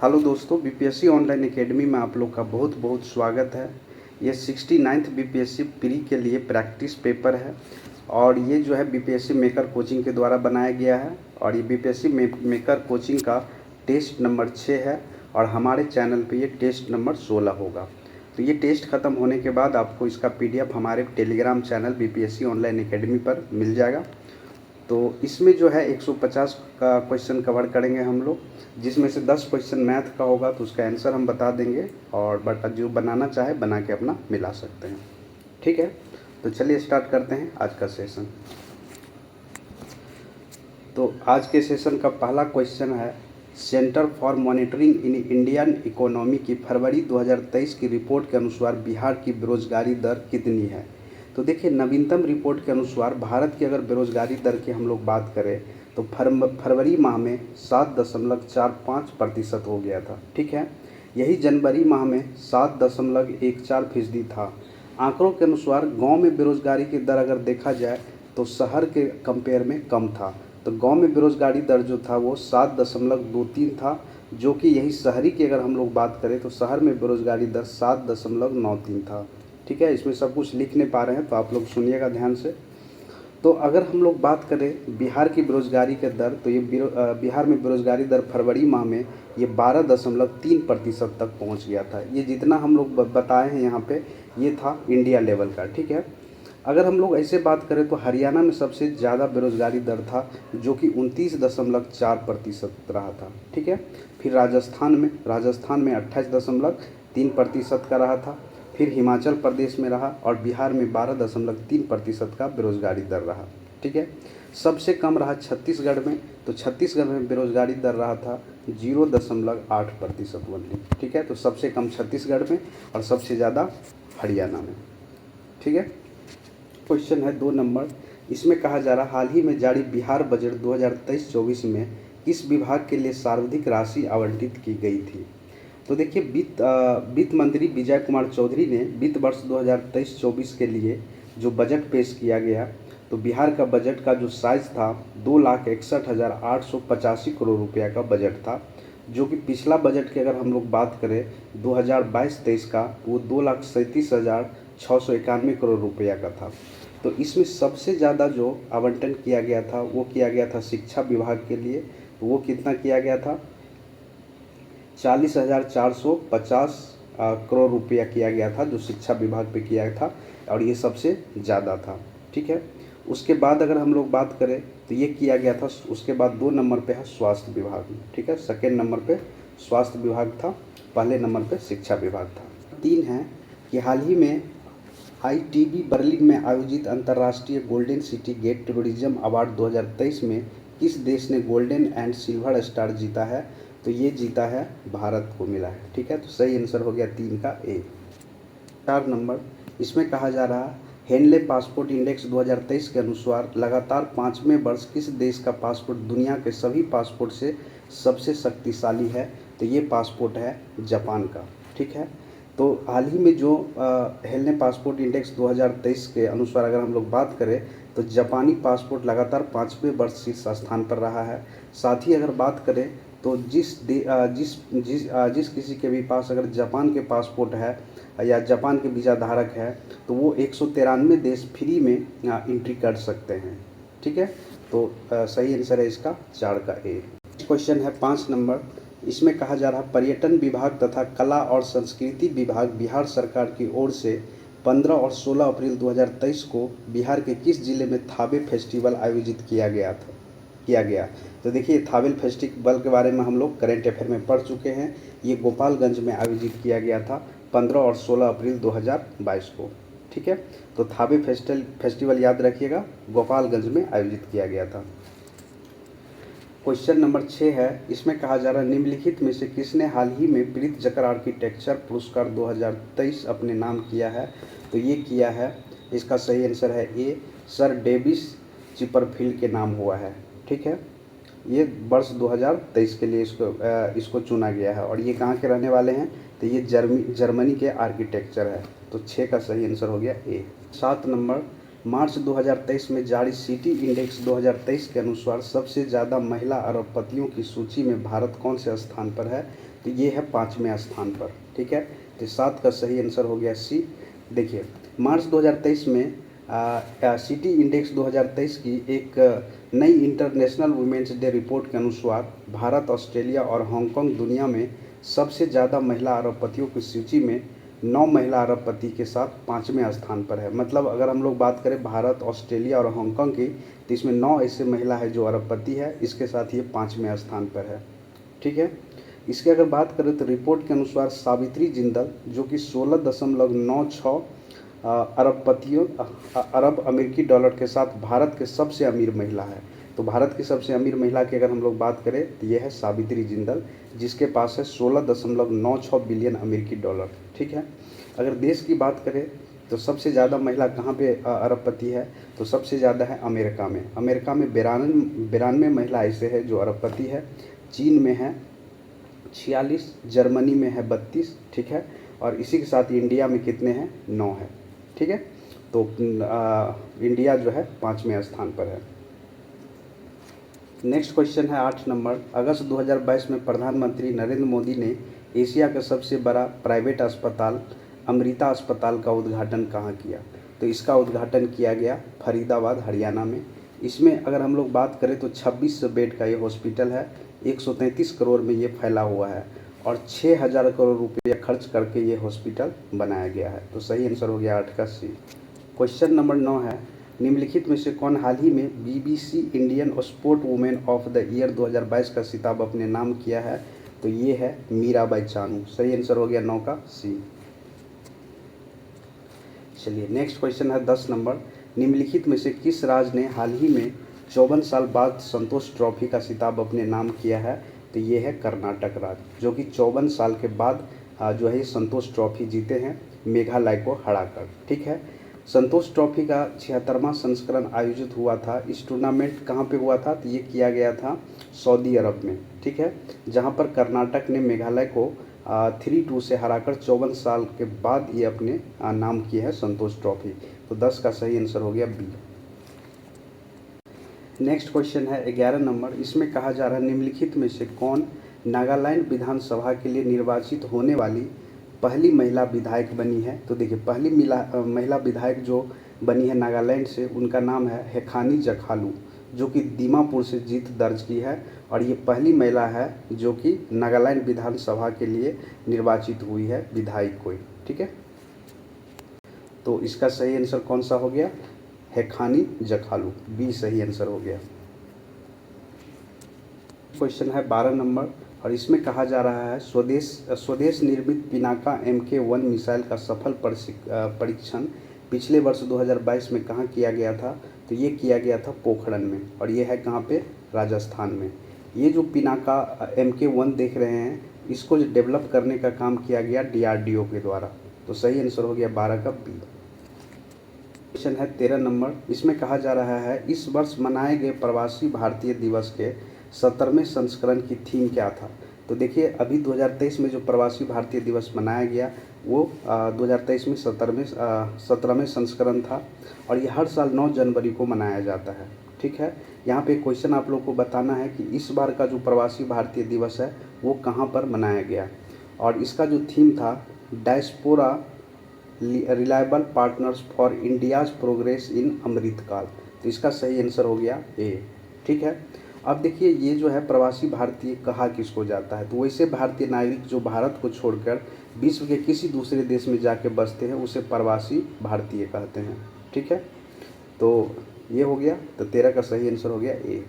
Hello दोस्तों, BPSC online academy में आप लोग का बहुत बहुत स्वागत है। ये 69th बीपीएससी प्री के लिए प्रैक्टिस पेपर है और ये जो है बीपीएससी मेकर कोचिंग के द्वारा बनाया गया है और ये बीपीएससी मेकर कोचिंग का टेस्ट नंबर 6 है और हमारे चैनल पे ये टेस्ट नंबर 16 होगा। तो ये टेस्ट ख़त्म होने के बाद आपको इसका पीडीएफ हमारे Telegram channel BPSC online academy पर मिल जाएगा। तो इसमें जो है 150 का क्वेश्चन कवर करेंगे हम लोग, जिसमें से 10 क्वेश्चन मैथ का होगा तो उसका आंसर हम बता देंगे और बट जो बनाना चाहे बना के अपना मिला सकते हैं। ठीक है, तो चलिए स्टार्ट करते हैं आज का सेशन। तो आज के सेशन का पहला क्वेश्चन है, centre for monitoring in Indian economy की फरवरी 2023 की रिपोर्ट के अनुसार बिहार की बेरोजगारी दर कितनी है। तो देखिए, नवीनतम रिपोर्ट के अनुसार भारत की अगर बेरोजगारी दर की हम लोग बात करें तो फरवरी माह में 7.45% हो गया था। ठीक है, यही जनवरी माह में 7.14% था। आंकड़ों के अनुसार गांव में बेरोजगारी की दर अगर देखा जाए तो शहर के कंपेयर में कम था। तो गांव में बेरोजगारी दर जो था वो 7.23 था, जो कि यही शहरी की अगर हम लोग बात करें तो शहर में बेरोजगारी दर 7.93 था। ठीक है, इसमें सब कुछ लिख नहीं पा रहे हैं तो आप लोग सुनिएगा ध्यान से। तो अगर हम लोग बात करें बिहार की बेरोजगारी के दर, तो ये बिहार में बेरोजगारी दर फरवरी माह में ये 12.3% तक पहुंच गया था। ये जितना हम लोग बताए हैं यहाँ पे ये था इंडिया लेवल का। ठीक है, अगर हम लोग ऐसे बात करें तो हरियाणा में सबसे ज़्यादा बेरोजगारी दर था, जो कि 29.4% रहा था। ठीक है, फिर राजस्थान में 28.3% का रहा था। फिर हिमाचल प्रदेश में रहा और बिहार में 12.3% का बेरोजगारी दर रहा। ठीक है, सबसे कम रहा छत्तीसगढ़ में, तो छत्तीसगढ़ में बेरोजगारी दर रहा था 0.8% ओनली। ठीक है, तो सबसे कम छत्तीसगढ़ में और सबसे ज़्यादा हरियाणा में। ठीक है, क्वेश्चन है 2 नंबर। इसमें कहा जा रहा, हाल ही में जारी बिहार बजट 2023-24 में किस विभाग के लिए सर्वाधिक राशि आवंटित की गई थी। तो देखिए, वित्त मंत्री विजय कुमार चौधरी ने वित्त वर्ष 2023-24 के लिए जो बजट पेश किया गया, तो बिहार का बजट का जो साइज़ था 2,61,885 करोड़ रुपया का बजट था, जो कि पिछला बजट की अगर हम लोग बात करें 2022-23 का, वो 2,37,691 करोड़ रुपया का था। तो इसमें सबसे ज़्यादा जो आवंटन किया गया था वो किया गया था शिक्षा विभाग के लिए। तो वो कितना किया गया था, 40,450 करोड़ रुपया किया गया था, जो शिक्षा विभाग पे किया था और ये सबसे ज़्यादा था। ठीक है, उसके बाद अगर हम लोग बात करें तो ये किया गया था, उसके बाद 2 नंबर पे है स्वास्थ्य विभाग में। ठीक है, सेकेंड नंबर पे स्वास्थ्य विभाग था, पहले नंबर पे शिक्षा विभाग था। 3 है कि हाल ही में ITB बर्लिन में आयोजित अंतर्राष्ट्रीय golden city gate tourism award 2023 में किस देश ने गोल्डन एंड सिल्वर स्टार जीता है। तो ये जीता है, भारत को मिला है। ठीक है, तो सही आंसर हो गया 3 का A। 4 नंबर, इसमें कहा जा रहा, हेनले पासपोर्ट इंडेक्स 2023 के अनुसार लगातार 5वें वर्ष किस देश का पासपोर्ट दुनिया के सभी पासपोर्ट से सबसे शक्तिशाली है। तो ये पासपोर्ट है जापान का। ठीक है, तो हाल ही में जो हेनले पासपोर्ट इंडेक्स 2023 के अनुसार अगर हम लोग बात करें तो जापानी पासपोर्ट लगातार 5वें वर्ष शीर्ष स्थान पर रहा है। साथ ही अगर बात करें तो जिस किसी के भी पास अगर जापान के पासपोर्ट है या जापान के वीज़ा धारक है तो वो 193 देश फ्री में एंट्री कर सकते हैं। ठीक है, तो सही आंसर है इसका 4 का A। क्वेश्चन है 5 नंबर। इसमें कहा जा रहा, पर्यटन विभाग तथा कला और संस्कृति विभाग बिहार सरकार की ओर से 15 और 16 अप्रैल 2023 को बिहार के किस जिले में थावे फेस्टिवल आयोजित किया गया। तो देखिए, थावेल फेस्टिवल के बारे में हम लोग करेंट अफेयर में पढ़ चुके हैं। ये गोपालगंज में आयोजित किया गया था 15 और 16 अप्रैल 2022 को। ठीक है, तो थावे फेस्टिवल याद रखिएगा, गोपालगंज में आयोजित किया गया था। क्वेश्चन नंबर 6 है। इसमें कहा जा रहा, निम्नलिखित में से किसने हाल ही में प्रीत जकर आर्किटेक्चर पुरस्कार 2023 अपने नाम किया है। तो ये किया है, इसका सही आंसर है A, सर डेविस चिपरफील्ड के नाम हुआ है। ठीक है, ये वर्ष 2023 के लिए इसको चुना गया है और ये कहाँ के रहने वाले हैं। तो ये जर्मनी के आर्किटेक्चर है। तो 6 का सही आंसर हो गया A। 7 नंबर, मार्च 2023 में जारी सिटी इंडेक्स 2023 के अनुसार सबसे ज़्यादा महिला अरबपतियों की सूची में भारत कौन से स्थान पर है? तो ये है 5वें स्थान पर। ठीक है, तो 7 का सही आंसर हो गया सी। देखिए, मार्च 2023 में सिटी इंडेक्स 2023 की एक नई इंटरनेशनल वुमेन्स डे रिपोर्ट के अनुसार भारत, ऑस्ट्रेलिया और हांगकांग दुनिया में सबसे ज़्यादा महिला अरबपतियों की सूची में 9 महिला अरबपति के साथ 5वें स्थान पर है। मतलब अगर हम लोग बात करें भारत, ऑस्ट्रेलिया और हांगकांग की, तो इसमें 9 ऐसे महिला है जो अरबपति है, इसके साथ ये 5वें स्थान पर है। ठीक है, इसकी अगर बात करें तो रिपोर्ट के अनुसार सावित्री जिंदल जो कि 16.96 अरब अमेरिकी डॉलर के साथ भारत के सबसे अमीर महिला है। तो भारत की सबसे अमीर महिला की अगर हम लोग बात करें तो यह है सावित्री जिंदल, जिसके पास है 16.96 बिलियन अमेरिकी डॉलर। ठीक है, अगर देश की बात करें तो सबसे ज़्यादा महिला कहाँ पे अरबपति है? तो सबसे ज़्यादा है अमेरिका में। अमेरिका में 92 महिला ऐसे है जो अरबपति है। चीन में है 46, जर्मनी में है 32। ठीक है, और इसी के साथ इंडिया में कितने हैं? 9 है। ठीक है, तो इंडिया जो है 5वें स्थान पर है। नेक्स्ट क्वेश्चन है 8 नंबर। अगस्त 2022 में प्रधानमंत्री नरेंद्र मोदी ने एशिया का सबसे बड़ा प्राइवेट अस्पताल अमृता अस्पताल का उद्घाटन कहाँ किया? तो इसका उद्घाटन किया गया फरीदाबाद, हरियाणा में। इसमें अगर हम लोग बात करें तो 26 बेड का ये हॉस्पिटल है। 133 करोड़ में ये फैला हुआ है और 6000 करोड़ रुपये खर्च करके ये हॉस्पिटल बनाया गया है। तो सही आंसर हो गया 8 का सी। क्वेश्चन नंबर 9 है, निम्नलिखित में से कौन हाल ही में BBC Indian sport women of the year 2022 का खिताब अपने नाम किया है? तो ये है मीराबाई चानू। सही आंसर हो गया 9 का सी। चलिए, नेक्स्ट क्वेश्चन है 10 नंबर। निम्नलिखित में से किस राज्य ने हाल ही में 54 साल बाद संतोष ट्रॉफी का खिताब अपने नाम किया है? तो ये है कर्नाटक राज्य, जो कि 54 साल के बाद जो है संतोष ट्रॉफी जीते हैं मेघालय को हराकर। ठीक है, संतोष ट्रॉफी का 76वां संस्करण आयोजित हुआ था। इस टूर्नामेंट कहाँ पे हुआ था? तो ये किया गया था सऊदी अरब में। ठीक है, जहाँ पर कर्नाटक ने मेघालय को 3-2 से हराकर 54 साल के बाद ये अपने नाम किए है संतोष ट्रॉफी। तो 10 का सही आंसर हो गया बी। नेक्स्ट क्वेश्चन है 11 नंबर। इसमें कहा जा रहा है निम्नलिखित में से कौन नागालैंड विधानसभा के लिए निर्वाचित होने वाली पहली महिला विधायक बनी है? तो देखिए, पहली महिला विधायक जो बनी है नागालैंड से, उनका नाम है हेखानी जखालू, जो कि दीमापुर से जीत दर्ज की है और ये पहली महिला है जो कि नागालैंड विधानसभा के लिए निर्वाचित हुई है विधायक कोई। ठीक है, तो इसका सही आंसर कौन सा हो गया? हेखानी जखालू, बी सही आंसर हो गया। क्वेश्चन है 12 नंबर और इसमें कहा जा रहा है स्वदेश निर्मित पिनाका MK1 मिसाइल का सफल परीक्षण पिछले वर्ष 2022 में कहाँ किया गया था? तो ये किया गया था पोखरण में, और ये है कहाँ पे? राजस्थान में। ये जो पिनाका MK1 देख रहे हैं, इसको जो डेवलप करने का काम किया गया DRDO के द्वारा। तो सही आंसर हो गया 12 का बी। क्वेश्चन है 13 नंबर। इसमें कहा जा रहा है इस वर्ष मनाए गए प्रवासी भारतीय दिवस के 17वें संस्करण की थीम क्या था? तो देखिए, अभी 2023 में जो प्रवासी भारतीय दिवस मनाया गया वो 2023 में 17वें संस्करण था और ये हर साल 9 जनवरी को मनाया जाता है। ठीक है, यहाँ पे क्वेश्चन आप लोग को बताना है कि इस बार का जो प्रवासी भारतीय दिवस है वो कहाँ पर मनाया गया, और इसका जो थीम था diaspora reliable partners for India's progress in Amrit Kaal. तो इसका सही आंसर हो गया ए। ठीक है, अब देखिए, ये जो है प्रवासी भारतीय कहा किसको जाता है? तो वैसे भारतीय नागरिक जो भारत को छोड़कर विश्व के किसी दूसरे देश में जाके बसते हैं उसे प्रवासी भारतीय कहते हैं। ठीक है, तो ये हो गया, तो 13 का सही आंसर हो गया ए।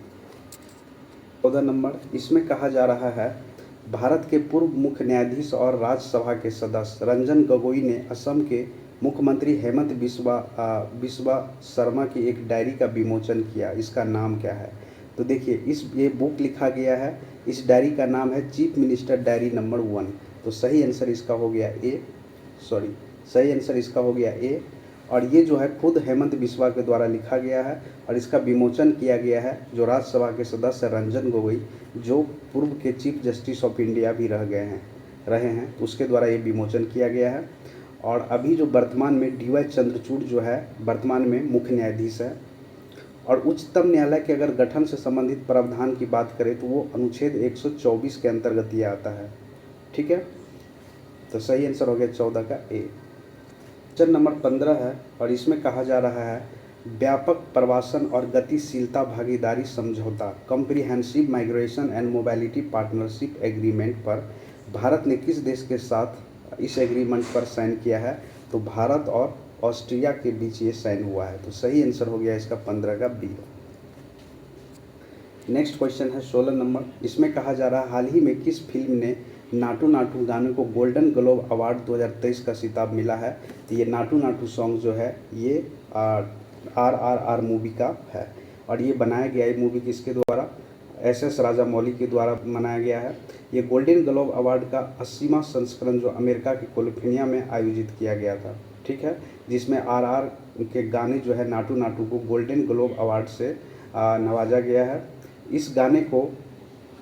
14 नंबर। इसमें कहा जा रहा है भारत के पूर्व मुख्य न्यायाधीश और राज्यसभा के सदस्य रंजन गोगोई ने असम के मुख्यमंत्री हेमंत बिस्वा शर्मा की एक डायरी का विमोचन किया। इसका नाम क्या है? तो देखिए, ये बुक लिखा गया है, इस डायरी का नाम है चीफ मिनिस्टर डायरी नंबर 1। तो सही आंसर इसका हो गया ए, सही आंसर इसका हो गया ए। और ये जो है खुद हेमंत बिस्वा के द्वारा लिखा गया है और इसका विमोचन किया गया है जो राज्यसभा के सदस्य रंजन गोगोई, जो पूर्व के चीफ जस्टिस ऑफ इंडिया भी रहे हैं, उसके द्वारा ये विमोचन किया गया है। और अभी जो वर्तमान में डी वाई चंद्रचूड़ जो है वर्तमान में मुख्य न्यायाधीश है। और उच्चतम न्यायालय के अगर गठन से संबंधित प्रावधान की बात करें तो वो अनुच्छेद 124 के अंतर्गत ये आता है। ठीक है, तो सही आंसर हो गया 14 का ए। क्वेश्चन नंबर 15 है और इसमें कहा जा रहा है व्यापक प्रवासन और गतिशीलता भागीदारी समझौता comprehensive migration and mobility partnership agreement पर भारत ने किस देश के साथ इस एग्रीमेंट पर साइन किया है? तो भारत और ऑस्ट्रिया के बीच ये साइन हुआ है। तो सही आंसर हो गया इसका 15 का बी। नेक्स्ट क्वेश्चन है 16 नंबर। इसमें कहा जा रहा है हाल ही में किस फिल्म ने नाटू नाटू गाने को गोल्डन ग्लोब अवार्ड 2023 का खिताब मिला है? तो ये नाटू नाटू सॉन्ग जो है ये RRR मूवी का है और ये बनाया गया है मूवी किसके द्वारा? SS राजामौली के द्वारा बनाया गया है। ये गोल्डन ग्लोब अवार्ड का 80वां संस्करण जो अमेरिका के कैलिफोर्निया में आयोजित किया गया था। ठीक है, जिसमें RR के गाने जो है नाटू नाटू को गोल्डन ग्लोब अवार्ड से नवाजा गया है। इस गाने को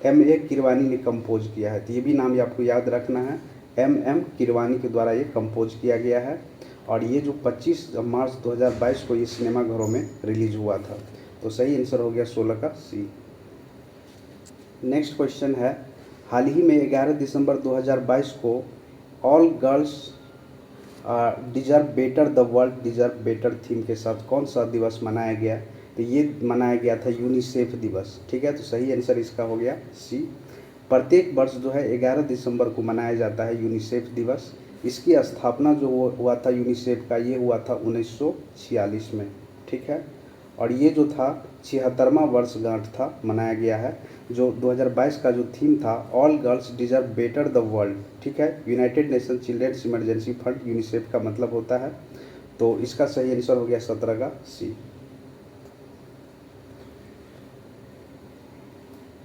M.A. किरवानी ने कंपोज किया है। तो ये भी नाम ये आपको याद रखना है, M.M. किरवानी के द्वारा ये कंपोज किया गया है और ये जो 25 मार्च 2022 को ये सिनेमाघरों में रिलीज हुआ था। तो सही आंसर हो गया 16 का सी। नेक्स्ट क्वेश्चन है हाल ही में 11 दिसंबर 2022 को all girls deserve better the world deserve better theme के साथ कौन सा दिवस मनाया गया? तो ये मनाया गया था यूनिसेफ दिवस। ठीक है, तो सही आंसर इसका हो गया सी। प्रत्येक वर्ष जो है 11 दिसंबर को मनाया जाता है यूनिसेफ दिवस। इसकी स्थापना जो हुआ था यूनिसेफ का ये हुआ था 1946 में। ठीक है, और ये जो था 76वां वर्षगांठ था मनाया गया है। जो 2022 का जो थीम था all girls deserve better the world. ठीक है, united nation children's emergency fund UNICEF का मतलब होता है। तो इसका सही आंसर हो गया 17 का सी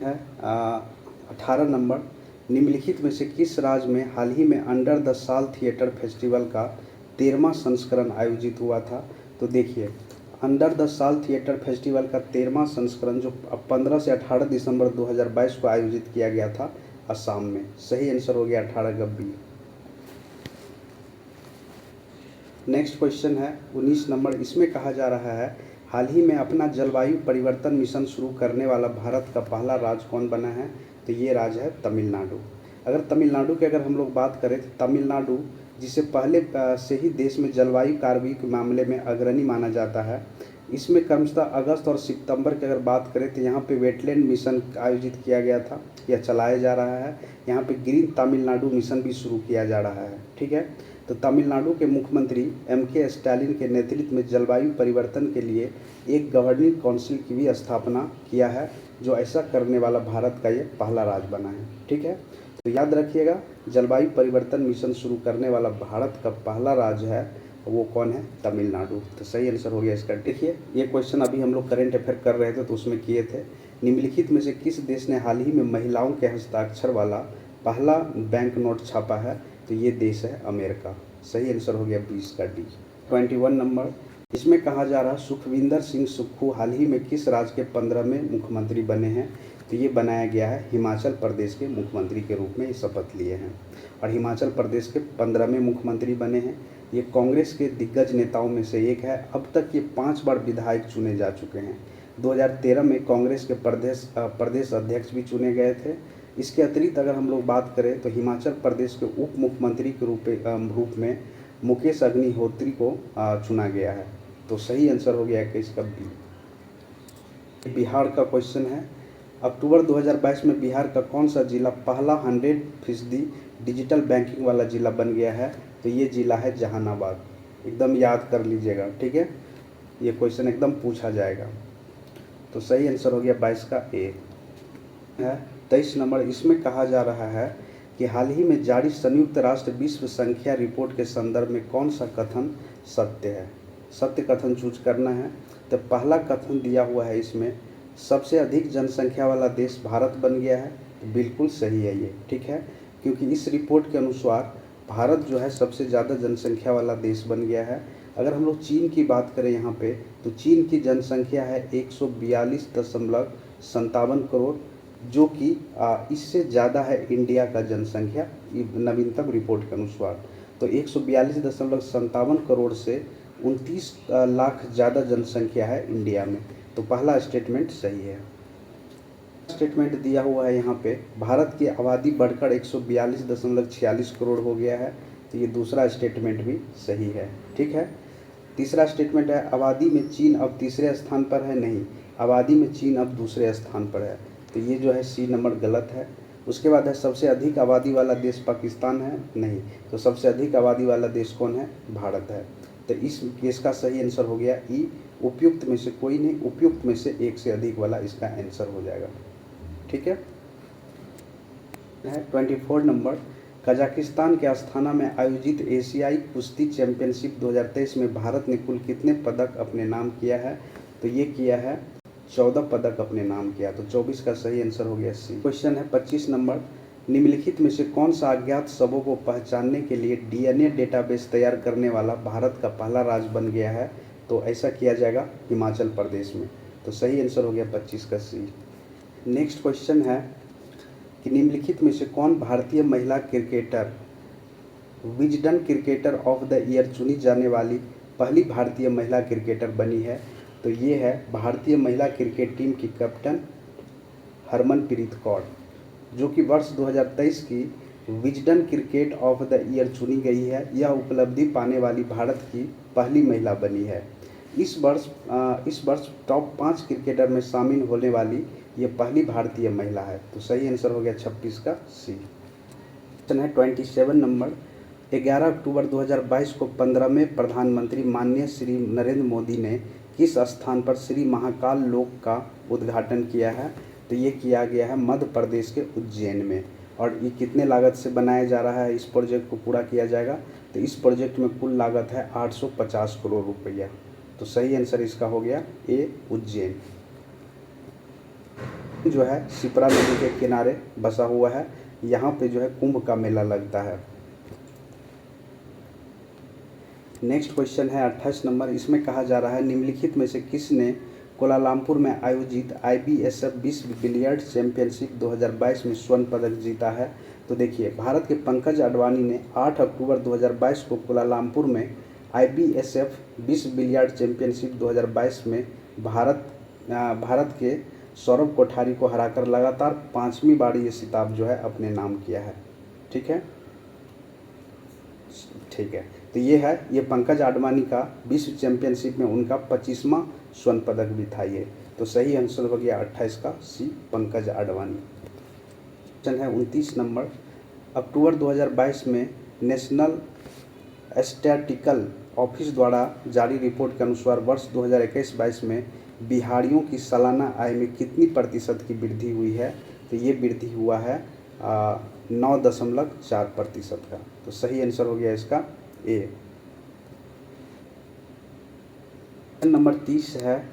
है। 18 नंबर निम्नलिखित में से किस राज्य में हाल ही में अंडर द साल थिएटर फेस्टिवल का 13वां संस्करण आयोजित हुआ था? तो देखिए अंडर द साल थिएटर फेस्टिवल का 13वां संस्करण जो 15 से 18 दिसंबर 2022 को आयोजित किया गया था असम में। सही आंसर हो गया 18 का बी। नेक्स्ट क्वेश्चन है 19 नंबर। इसमें कहा जा रहा है हाल ही में अपना जलवायु परिवर्तन मिशन शुरू करने वाला भारत का पहला राज्य कौन बना है? तो ये राज्य है तमिलनाडु। अगर तमिलनाडु की अगर हम लोग बात करें तो तमिलनाडु जिसे पहले से ही देश में जलवायु कार्रवाई के मामले में अग्रणी माना जाता है। इसमें क्रमशः अगस्त और सितंबर की अगर बात करें तो यहाँ पे वेटलैंड मिशन आयोजित किया गया था या चलाया जा रहा है। यहाँ पे ग्रीन तमिलनाडु मिशन भी शुरू किया जा रहा है। ठीक है, तो तमिलनाडु के मुख्यमंत्री M.K. स्टालिन के नेतृत्व में जलवायु परिवर्तन के लिए एक गवर्निंग काउंसिल की भी स्थापना किया है जो ऐसा करने वाला भारत का ये पहला राज्य बना है। ठीक है, तो याद रखिएगा जलवायु परिवर्तन मिशन शुरू करने वाला भारत का पहला राज्य है वो कौन है? तमिलनाडु। तो सही आंसर हो गया इसका। देखिए ये क्वेश्चन अभी हम लोग करेंट अफेयर कर रहे थे तो उसमें किए थे। निम्नलिखित में से किस देश ने हाल ही में महिलाओं के हस्ताक्षर वाला पहला बैंक नोट छापा है? तो ये देश है अमेरिका। सही आंसर हो गया 20 का डी। 21 नंबर। इसमें कहा जा रहा सुखविंदर सिंह सुक्खू हाल ही में किस राज्य के 15वें मुख्यमंत्री बने हैं? तो ये बनाया गया है हिमाचल प्रदेश के मुख्यमंत्री के रूप में ये शपथ लिए हैं और हिमाचल प्रदेश के 15वें मुख्यमंत्री बने हैं। ये कांग्रेस के दिग्गज नेताओं में से एक है। अब तक ये 5 बार विधायक चुने जा चुके हैं। 2013 में कांग्रेस के प्रदेश अध्यक्ष भी चुने गए थे। इसके अतिरिक्त अगर हम लोग बात करें तो हिमाचल प्रदेश के उप मुख्यमंत्री के रूप में मुकेश अग्निहोत्री को चुना गया है। तो सही आंसर हो गया 21 का बी। बिहार का क्वेश्चन है अक्टूबर 2022 में बिहार का कौन सा जिला पहला 100% डिजिटल बैंकिंग वाला जिला बन गया है? तो ये जिला है जहानाबाद। एकदम याद कर लीजिएगा। ठीक है, ये क्वेश्चन एकदम पूछा जाएगा। तो सही आंसर हो गया 22 का ए है। 23 नंबर। इसमें कहा जा रहा है कि हाल ही में जारी संयुक्त राष्ट्र विश्व संख्या रिपोर्ट के संदर्भ में कौन सा कथन सत्य है? सत्य कथन चूज करना है। तो पहला कथन दिया हुआ है इसमें सबसे अधिक जनसंख्या वाला देश भारत बन गया है। तो बिल्कुल सही है ये। ठीक है, क्योंकि इस रिपोर्ट के अनुसार भारत जो है सबसे ज़्यादा जनसंख्या वाला देश बन गया है। अगर हम लोग चीन की बात करें यहाँ पे तो चीन की जनसंख्या है 142.57 करोड़ जो कि इससे ज़्यादा है इंडिया का जनसंख्या नवीनतम रिपोर्ट के अनुसार। तो 142.57 करोड़ से 29 लाख ज़्यादा जनसंख्या है इंडिया में। तो पहला स्टेटमेंट सही है। स्टेटमेंट दिया हुआ है यहाँ पे, भारत की आबादी बढ़कर 142.46 करोड़ हो गया है। तो ये दूसरा स्टेटमेंट भी सही है। ठीक है। तीसरा स्टेटमेंट है, आबादी में चीन अब तीसरे स्थान पर है। नहीं, आबादी में चीन अब दूसरे स्थान पर है। तो ये जो है सी नंबर गलत है। उसके बाद है, सबसे अधिक आबादी वाला देश पाकिस्तान है। नहीं, तो सबसे अधिक आबादी वाला देश कौन है? भारत है। तो इस केस का सही आंसर हो गया ई, उपयुक्त में से कोई नहीं, उपयुक्त में से एक से अधिक वाला इसका आंसर हो जाएगा। ठीक है। 24 नंबर, कजाकिस्तान के अस्थाना में आयोजित एशियाई कुश्ती चैंपियनशिप 2023 में भारत ने कुल कितने पदक अपने नाम किया है? तो ये किया है 14 पदक अपने नाम किया। तो 24 का सही आंसर हो गया सी। क्वेश्चन है 25 नंबर, निम्नलिखित में से कौन सा अज्ञात शवों को पहचानने के लिए डीएनए डेटाबेस तैयार करने वाला भारत का पहला राज्य बन गया है? तो ऐसा किया जाएगा हिमाचल प्रदेश में। तो सही आंसर हो गया 25 का सी। नेक्स्ट क्वेश्चन है कि निम्नलिखित में से कौन भारतीय महिला cricketer Wisden cricketer of the year चुनी जाने वाली पहली भारतीय महिला क्रिकेटर बनी है? तो ये है भारतीय महिला क्रिकेट टीम की कैप्टन हरमनप्रीत कौर, जो कि वर्ष 2023 की Wisden cricket of the year चुनी गई है। यह उपलब्धि पाने वाली भारत की पहली महिला बनी है। इस वर्ष टॉप 5 क्रिकेटर में शामिल होने वाली ये पहली भारतीय महिला है। तो सही आंसर हो गया 26 का सी। क्वेश्चन है 27 नंबर, 11 अक्टूबर 2022 को 15वें प्रधानमंत्री माननीय श्री नरेंद्र मोदी ने किस स्थान पर श्री महाकाल लोक का उद्घाटन किया है? तो ये किया गया है मध्य प्रदेश के उज्जैन में। और ये कितने लागत से बनाया जा रहा है? इस प्रोजेक्ट को पूरा किया जाएगा तो इस प्रोजेक्ट में कुल लागत है 850 करोड़ रुपया। तो सही आंसर इसका हो गया ए, उज्जैन। जो है शिप्रा नदी के किनारे बसा हुआ है। यहाँ पे जो है कुंभ का मेला लगता है। नेक्स्ट क्वेश्चन है 28 नंबर, इसमें कहा जा रहा है निम्नलिखित में से किसने कोलालमपुर में आयोजित IBSF विश्व बिलियर्ड चैंपियनशिप 2022 में स्वर्ण पदक जीता है? तो देखिए, भारत के पंकज अडवाणी ने 8 अक्टूबर 2022 को कोलालमपुर में IBSF विश्व बिलियर्ड चैंपियनशिप 2022 में भारत के सौरभ कोठारी को हराकर लगातार 5वीं बार ये खिताब जो है अपने नाम किया है। ठीक है। ठीक है, तो ये है, ये पंकज आडवाणी का विश्व चैंपियनशिप में उनका 25वां स्वर्ण पदक भी था ये। तो सही आंसर हो गया 28 का सी, पंकज आडवाणी। क्वेश्चन है 29 नंबर, अक्टूबर 2022 में नेशनल स्टैटिस्टिकल ऑफिस द्वारा जारी रिपोर्ट के अनुसार वर्ष 2021-22 में बिहारियों की सालाना आय में कितनी प्रतिशत की वृद्धि हुई है? तो ये वृद्धि हुआ है 9.4% का। तो सही आंसर हो गया इसका ए। नंबर 30 है,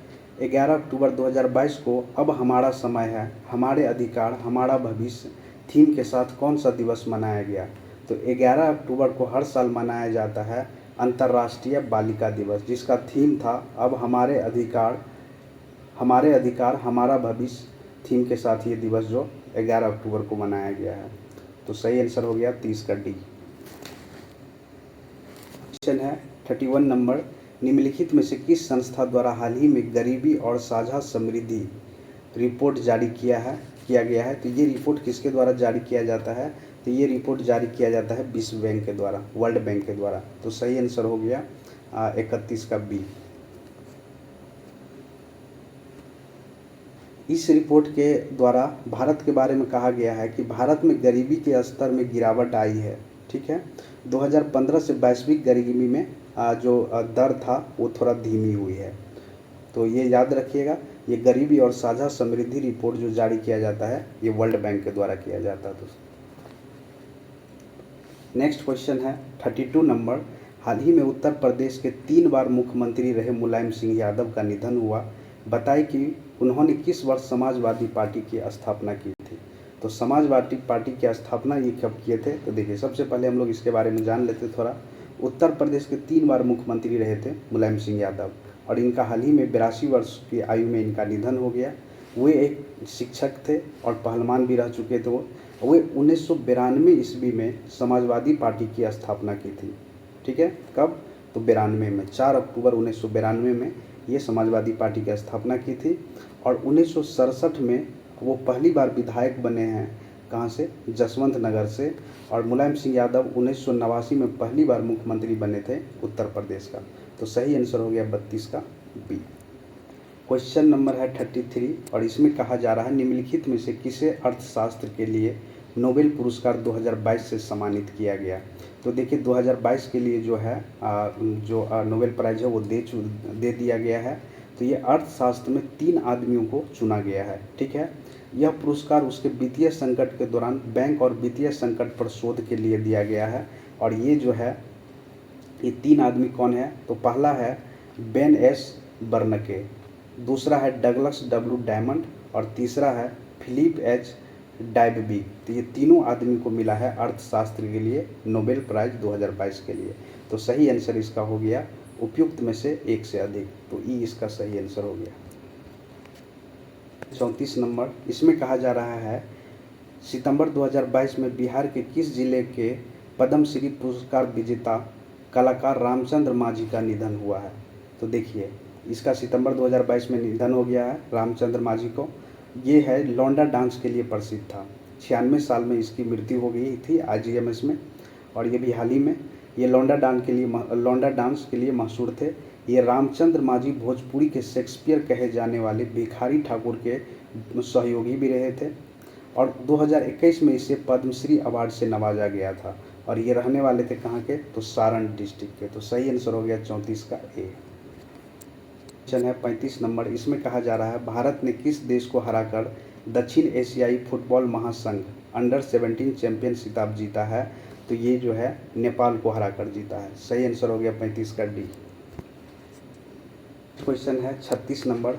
11 अक्टूबर 2022 को अब हमारा समय है, हमारे अधिकार, हमारा भविष्य थीम के साथ कौन सा दिवस मनाया गया? तो 11 अक्टूबर को हर साल मनाया जाता है अंतर्राष्ट्रीय बालिका दिवस, जिसका थीम था अब हमारे अधिकार हमारा भविष्य थीम के साथ ये दिवस जो 11 अक्टूबर को मनाया गया है। तो सही आंसर हो गया 30 का डी। क्वेश्चन है 31 नंबर, निम्नलिखित में से किस संस्था द्वारा हाल ही में गरीबी और साझा समृद्धि रिपोर्ट जारी किया गया है? तो ये रिपोर्ट किसके द्वारा जारी किया जाता है? तो ये रिपोर्ट जारी किया जाता है विश्व बैंक के द्वारा, वर्ल्ड बैंक के द्वारा। तो सही आंसर हो गया 31 का बी। इस रिपोर्ट के द्वारा भारत के बारे में कहा गया है कि भारत में गरीबी के स्तर में गिरावट आई है। ठीक है, 2015 से वैश्विक गरीबी में जो दर था वो थोड़ा धीमी हुई है। तो ये याद रखिएगा, ये गरीबी और साझा समृद्धि रिपोर्ट जो जारी किया जाता है ये वर्ल्ड बैंक के द्वारा किया जाता है। दोस्तों, नेक्स्ट क्वेश्चन है 32 नंबर, हाल ही में उत्तर प्रदेश के 3 बार मुख्यमंत्री रहे मुलायम सिंह यादव का निधन हुआ। बताइए कि उन्होंने किस वर्ष समाजवादी पार्टी की स्थापना की थी? तो समाजवादी पार्टी की स्थापना ये कब किए थे? तो देखिए, सबसे पहले हम लोग इसके बारे में जान लेते थोड़ा। उत्तर प्रदेश के 3 बार मुख्यमंत्री रहे थे मुलायम सिंह यादव, और इनका हाल ही में 82 वर्ष की आयु में इनका निधन हो गया। वे एक शिक्षक थे और पहलवान भी रह चुके थे वो। वे 1992 ईस्वी में समाजवादी पार्टी की स्थापना की थी। ठीक है, कब? तो 92 में, 4 अक्टूबर 1992 में ये समाजवादी पार्टी की स्थापना की थी। और 1967 में वो पहली बार विधायक बने हैं, कहाँ से? जसवंत नगर से। और मुलायम सिंह यादव 1989 में पहली बार मुख्यमंत्री बने थे उत्तर प्रदेश का। तो सही आंसर हो गया 32 का बी। क्वेश्चन नंबर है 33 और इसमें कहा जा रहा है निम्नलिखित में से किसे अर्थशास्त्र के लिए नोबेल पुरस्कार 2022 से सम्मानित किया गया? तो देखिए 2022 के लिए जो है नोबेल प्राइज़ है वो दे दिया गया है। तो ये अर्थशास्त्र में 3 आदमियों को चुना गया है। ठीक है, यह पुरस्कार उसके वित्तीय संकट के दौरान बैंक और वित्तीय संकट पर शोध के लिए दिया गया है। और ये जो है ये 3 आदमी कौन है? तो पहला है बेन एस बर्नके, दूसरा है डगलस डब्ल्यू डायमंड और तीसरा है फिलिप एच डायबी। तो ये तीनों आदमी को मिला है अर्थशास्त्र के लिए नोबेल प्राइज़ 2022 के लिए। तो सही आंसर इसका हो गया उपयुक्त में से एक से अधिक। तो ई इसका सही आंसर हो गया। 34 नंबर, इसमें कहा जा रहा है सितंबर 2022 में बिहार के किस जिले के पद्मश्री पुरस्कार विजेता कलाकार रामचंद्र मांझी का निधन हुआ है? तो देखिए इसका सितंबर 2022 में निधन हो गया है रामचंद्र मांझी को। ये है लौंडा डांस के लिए प्रसिद्ध था। 96 साल में इसकी मृत्यु हो गई थी IGMS में। और ये भी हाल ही में ये लौंडा डांस के लिए मशहूर थे। ये रामचंद्र मांझी भोजपुरी के शेक्सपियर कहे जाने वाले भिखारी ठाकुर के सहयोगी भी रहे थे। और 2021 में इसे पद्मश्री अवार्ड से नवाजा गया था। और ये रहने वाले थे कहाँ के? तो सारण डिस्ट्रिक्ट के। तो सही आंसर हो गया 34 का ए। क्वेश्चन है 35 नंबर, इसमें कहा जा रहा है भारत ने किस देश को हराकर दक्षिण एशियाई फुटबॉल महासंघ अंडर-17 चैंपियन खिताब जीता है? तो ये जो है नेपाल को हराकर जीता है। सही आंसर हो गया 35 का डी। क्वेश्चन है 36 नंबर,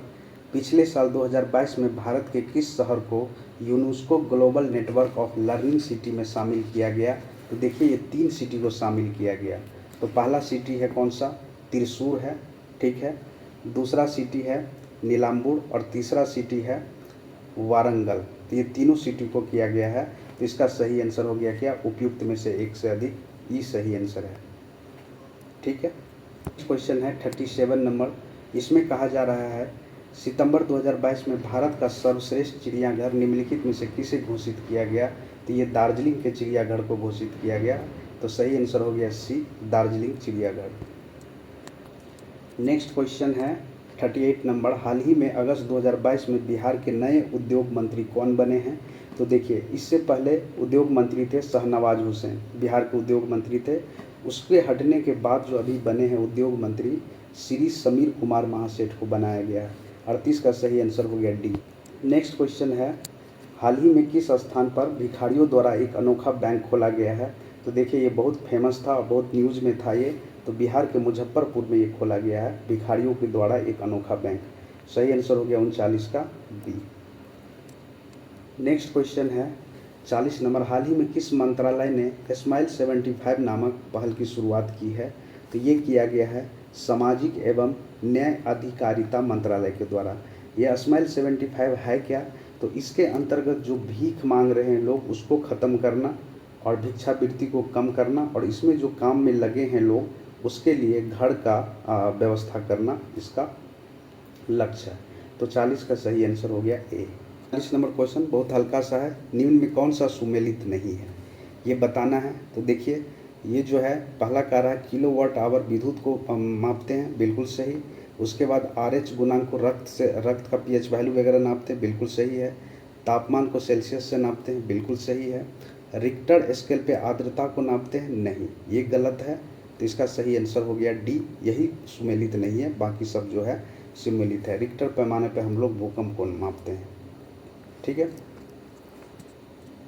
पिछले साल 2022 में भारत के किस शहर को UNESCO global network of learning city में शामिल किया गया? तो देखिए ये 3 सिटी को शामिल किया गया। तो पहला सिटी है कौन सा? त्रिशूर है। ठीक है, दूसरा सिटी है नीलाम्बूर और तीसरा सिटी है वारंगल। तो ये तीनों सिटी को किया गया है। तो इसका सही आंसर हो गया क्या? उपयुक्त में से एक से अधिक। ई सही आंसर है। ठीक है, क्वेश्चन है 37 नंबर, इसमें कहा जा रहा है सितंबर 2022 में भारत का सर्वश्रेष्ठ चिड़ियाघर निम्नलिखित में से किसे घोषित किया गया? तो ये दार्जिलिंग के चिड़ियाघर को घोषित किया गया। तो सही आंसर हो गया सी, दार्जिलिंग चिड़ियाघर। नेक्स्ट क्वेश्चन है 38 नंबर, हाल ही में अगस्त 2022 में बिहार के नए उद्योग मंत्री कौन बने हैं? तो देखिए इससे पहले उद्योग मंत्री थे शाहनवाज हुसैन, बिहार के उद्योग मंत्री थे। उसके हटने के बाद जो अभी बने हैं उद्योग मंत्री श्री समीर कुमार महासेठ को बनाया गया है। 38 का सही आंसर हो गया डी। नेक्स्ट क्वेश्चन है, हाल ही में किस स्थान पर भिखारियों द्वारा एक अनोखा बैंक खोला गया है? तो देखिए ये बहुत फेमस था और बहुत न्यूज़ में था ये। तो बिहार के मुजफ्फरपुर में ये खोला गया है भिखारियों के द्वारा एक अनोखा बैंक। सही आंसर हो गया 39 का बी। नेक्स्ट क्वेश्चन है 40 नंबर, हाल ही में किस मंत्रालय ने स्माइल 75 नामक पहल की शुरुआत की है? तो ये किया गया है सामाजिक एवं न्याय अधिकारिता मंत्रालय के द्वारा। यह स्माइल 75 है क्या? तो इसके अंतर्गत जो भीख मांग रहे हैं लोग उसको ख़त्म करना और भिक्षावृत्ति को कम करना और इसमें जो काम में लगे हैं लोग उसके लिए घर का व्यवस्था करना इसका लक्ष्य है। तो 40 का सही आंसर हो गया ए। 40 नंबर क्वेश्चन बहुत हल्का सा है, निम्न में कौन सा सुमेलित नहीं है ये बताना है। तो देखिए ये जो है पहला कह रहा है किलोवाट आवर विद्युत को मापते हैं, बिल्कुल सही। उसके बाद RH गुणांक को रक्त का pH वैल्यू वगैरह नापते हैं, बिल्कुल सही है। तापमान को सेल्सियस से नापते हैं, बिल्कुल सही है। रिक्टर स्केल पे आर्द्रता को नापते हैं, नहीं, ये गलत है। तो इसका सही आंसर हो गया डी, यही सुमेलित नहीं है, बाकी सब जो है सुमेलित है। रिक्टर पैमाने पे हम लोग भूकंप को मापते हैं। ठीक है,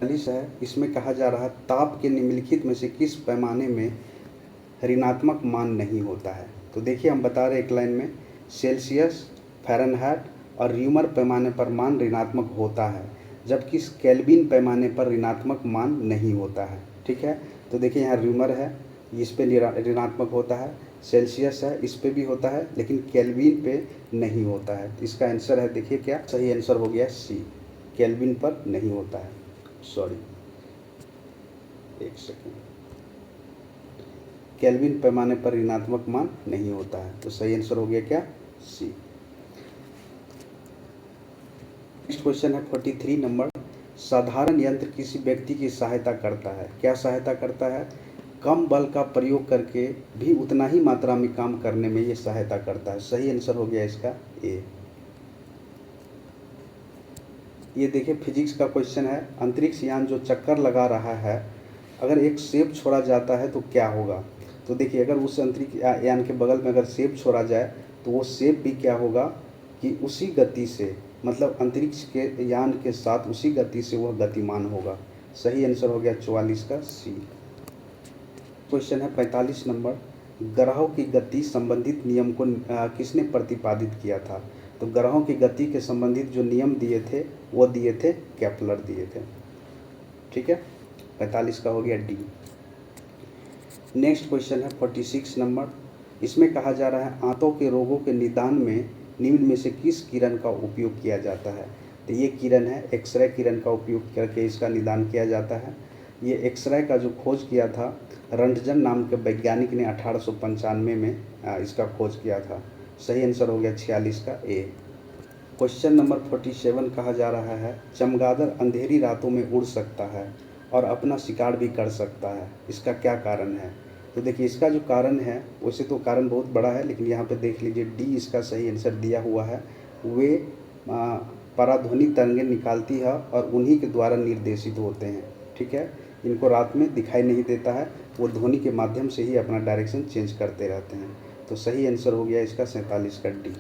40 है, इसमें कहा जा रहा है ताप के निम्नलिखित में से किस पैमाने में ऋणात्मक मान नहीं होता है? तो देखिए हम बता रहे एक लाइन में सेल्सियस, फ़ारेनहाइट और र्यूमर पैमाने पर मान ऋणात्मक होता है, जबकि केल्विन पैमाने पर ऋणात्मक मान नहीं होता है। ठीक है, तो देखिए यहाँ र्यूमर है, इस पे ऋणात्मक होता है, सेल्सियस है इस पे भी होता है, लेकिन केल्विन पे नहीं होता है। तो इसका आंसर है देखिए क्या, सही आंसर हो गया सी, केल्विन पर नहीं होता है, सॉरी। एक सेकेंड, केल्विन पैमाने पर ऋणात्मक मान नहीं होता है। तो सही आंसर हो गया क्या, सी। नेक्स्ट क्वेश्चन है 43 नंबर, साधारण यंत्र किसी व्यक्ति की सहायता करता है, क्या सहायता करता है, कम बल का प्रयोग करके भी उतना ही मात्रा में काम करने में ये सहायता करता है। सही आंसर हो गया इसका ए। ये देखिए फिजिक्स का क्वेश्चन है, अंतरिक्ष यान जो चक्कर लगा रहा है, अगर एक सेब छोड़ा जाता है तो क्या होगा। तो देखिए अगर उस अंतरिक्ष यान के बगल में अगर सेब छोड़ा जाए तो वो सेब भी क्या होगा कि उसी गति से, मतलब अंतरिक्ष के यान के साथ उसी गति से वह गतिमान होगा। सही आंसर हो गया 44 का सी। क्वेश्चन है 45 नंबर, ग्रहों की गति संबंधित नियम को किसने प्रतिपादित किया था। तो ग्रहों की गति के संबंधित जो नियम दिए थे वो दिए थे केपलर दिए थे। ठीक है, 45 का हो गया डी। नेक्स्ट क्वेश्चन है 46 नंबर, इसमें कहा जा रहा है आंतों के रोगों के निदान में निम्न में से किस किरण का उपयोग किया जाता है। तो ये किरण है एक्सरे किरण का उपयोग करके इसका निदान किया जाता है। ये एक्सरे का जो खोज किया था रंटजन नाम के वैज्ञानिक ने 1895 में इसका खोज किया था। सही आंसर हो गया 46 का ए। क्वेश्चन नंबर 47 कहा जा रहा है, चमगादड़ अंधेरी रातों में उड़ सकता है और अपना शिकार भी कर सकता है, इसका क्या कारण है। तो देखिए इसका जो कारण है, वैसे तो कारण बहुत बड़ा है लेकिन यहाँ पे देख लीजिए डी इसका सही आंसर दिया हुआ है। वे पराध्वनि तरंगें निकालती है और उन्हीं के द्वारा निर्देशित होते हैं। ठीक है, इनको रात में दिखाई नहीं देता है, वो ध्वनि के माध्यम से ही अपना डायरेक्शन चेंज करते रहते हैं। तो सही आंसर हो गया इसका 47 का डी।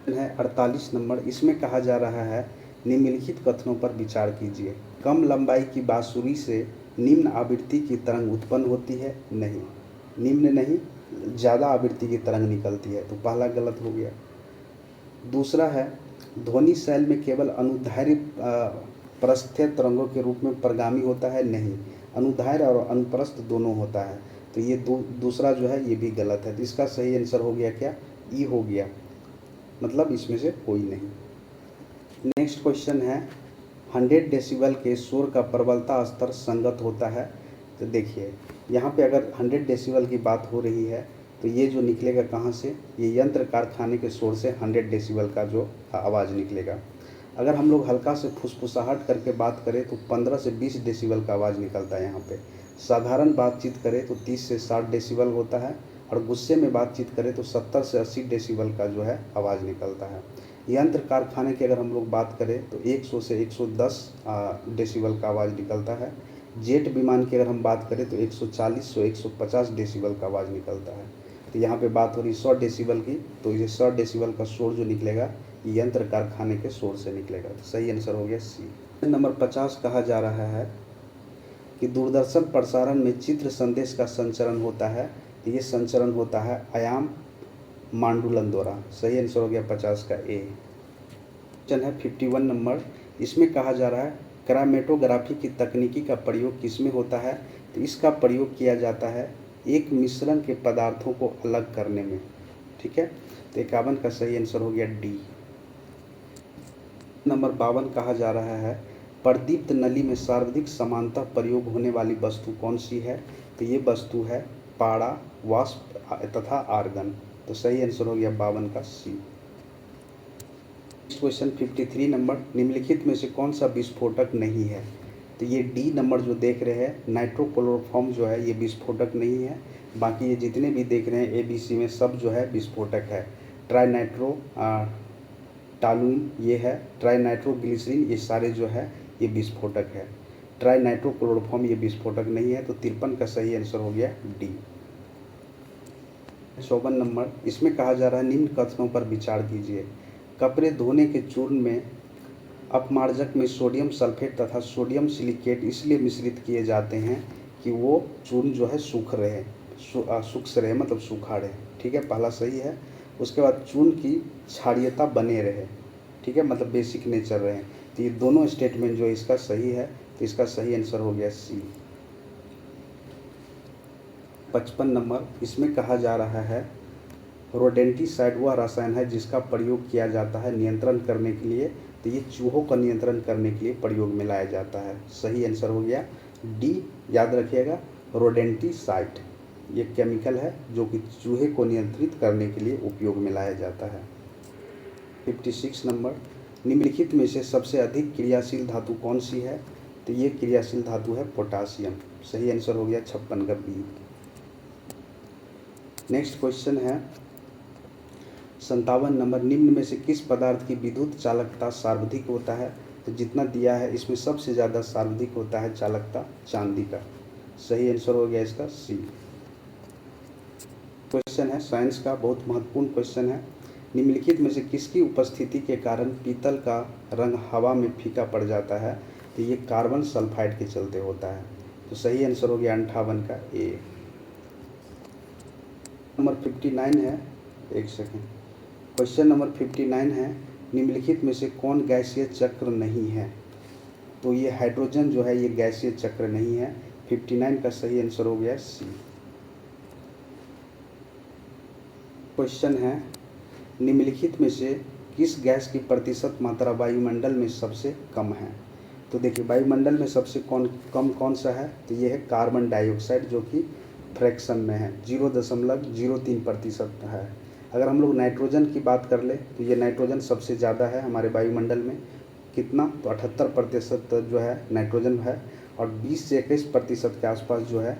है 48 नंबर, इसमें कहा जा रहा है निम्नलिखित कथनों पर विचार कीजिए। कम लंबाई की बांसुरी से निम्न आवृत्ति की तरंग उत्पन्न होती है, नहीं, निम्न नहीं, ज़्यादा आवृत्ति की तरंग निकलती है, तो पहला गलत हो गया। दूसरा है ध्वनि शैल में केवल अनुदैर्घ्य प्रस्थीय तरंगों के रूप में प्रगामी होता है, नहीं, अनुदैर्घ्य और अनुप्रस्थ दोनों होता है। तो ये दूसरा जो है ये भी गलत है। तो इसका सही आंसर हो गया क्या, ई हो गया, मतलब इसमें से कोई नहीं। नेक्स्ट क्वेश्चन है 100 डेसिबल के शोर का प्रबलता स्तर संगत होता है। तो देखिए यहाँ पे अगर 100 डेसिबल की बात हो रही है तो ये जो निकलेगा कहाँ से, ये यंत्र कारखाने के शोर से 100 डेसिबल का जो आवाज़ निकलेगा। अगर हम लोग हल्का से फुसफुसाहट करके बात करें तो 15 से 20 डेसिबल का आवाज़ निकलता है यहाँ पे। साधारण बातचीत करें तो 30 से 60 डेसिबल होता है और गुस्से में बातचीत करें तो 70 से 80 डेसिबल का जो है आवाज़ निकलता है। यंत्र कारखाने की अगर हम लोग बात करें तो 100 से 110 डेसिबल का आवाज़ निकलता है। जेट विमान की अगर हम बात करें तो 140 से 150 डेसिबल का आवाज़ निकलता है। तो यहाँ पे बात हो रही 100 डेसिबल की, तो ये 100 डेसिबल का शोर जो निकलेगा ये यंत्र कारखाने के शोर से निकलेगा। तो सही आंसर हो गया सी। नंबर 50 कहा जा रहा है कि दूरदर्शन प्रसारण में चित्र संदेश का संचरण होता है, तो ये संचरण होता है आयाम मांडुलन द्वारा। सही आंसर हो गया 50 का ए। क्वेश्चन है 51 नंबर, इसमें कहा जा रहा है क्रोमेटोग्राफी की तकनीकी का प्रयोग किसमें होता है। तो इसका प्रयोग किया जाता है एक मिश्रण के पदार्थों को अलग करने में। ठीक है, तो 51 का सही आंसर हो गया डी। नंबर 52 कहा जा रहा है प्रदीप्त नली में सर्वाधिक समानतः प्रयोग होने वाली वस्तु कौन सी है। तो ये वस्तु है पाड़ा, वाष्प तथा आर्गन। तो सही आंसर हो गया 52 का सी। क्वेश्चन 53 नंबर, निम्नलिखित में से कौन सा विस्फोटक नहीं है। तो ये डी नंबर जो देख रहे हैं नाइट्रोक्लोरोफॉर्म जो है ये विस्फोटक नहीं है। बाकी ये जितने भी देख रहे हैं ABC में सब जो है विस्फोटक है। ट्राइनाइट्रो टालुइन ये है, ट्राइनाइट्रोग्लिसरीन ये सारे जो है ये विस्फोटक है। ट्राइनाइट्रोक्लोरोफॉर्म ये विस्फोटक नहीं है। तो 53 का सही आंसर हो गया डी। 54 नंबर, इसमें कहा जा रहा है निम्न कथनों पर विचार कीजिए। कपड़े धोने के चूर्ण में अपमार्जक में सोडियम सल्फेट तथा सोडियम सिलिकेट इसलिए मिश्रित किए जाते हैं कि वो चूर्ण जो है सूख रहे, मतलब सूखा रहे। ठीक है, पहला सही है। उसके बाद चूर्ण की क्षारीयता बने रहे, ठीक है, मतलब बेसिक नेचर रहे। तो ये दोनों स्टेटमेंट जो इसका सही है, तो इसका सही आंसर हो गया सी। 55 नंबर, इसमें कहा जा रहा है रोडेंटिसाइड वह रसायन है जिसका प्रयोग किया जाता है नियंत्रण करने के लिए। तो ये चूहों का नियंत्रण करने के लिए प्रयोग में लाया जाता है। सही आंसर हो गया डी याद रखिएगा रोडेंटिसाइड, ये केमिकल है जो कि चूहे को नियंत्रित करने के लिए उपयोग में लाया जाता है। 56 नंबर, निम्नलिखित में से सबसे अधिक क्रियाशील धातु कौन सी है? तो ये क्रियाशील धातु है पोटासियम। सही आंसर हो गया 56 का बी। नेक्स्ट क्वेश्चन है 57 नंबर, निम्न में से किस पदार्थ की विद्युत चालकता सर्वाधिक होता है? तो जितना दिया है इसमें सबसे ज़्यादा सर्वाधिक होता है चालकता चांदी का। सही आंसर हो गया इसका सी। क्वेश्चन है साइंस का, बहुत महत्वपूर्ण क्वेश्चन है। निम्नलिखित में से किसकी उपस्थिति के कारण पीतल का रंग हवा में फीका पड़ जाता है? तो ये कार्बन सल्फाइड के चलते होता है। तो सही आंसर हो गया 58 का ए। नंबर 59 है, एक सेकेंड। क्वेश्चन नंबर 59 है, निम्नलिखित में से कौन गैसीय चक्र नहीं है? तो ये हाइड्रोजन जो है ये गैसीय चक्र नहीं है। 59 का सही आंसर हो गया सी। क्वेश्चन है, निम्नलिखित में से किस गैस की प्रतिशत मात्रा वायुमंडल में सबसे कम है? तो देखिए वायुमंडल में सबसे कम कौन सा है? तो ये है कार्बन डाइऑक्साइड, जो कि फ्रैक्शन में है 0.03% है। अगर हम लोग नाइट्रोजन की बात कर ले तो ये नाइट्रोजन सबसे ज़्यादा है हमारे वायुमंडल में। कितना? तो 78% जो है नाइट्रोजन है, और 20 से 21% के आसपास जो है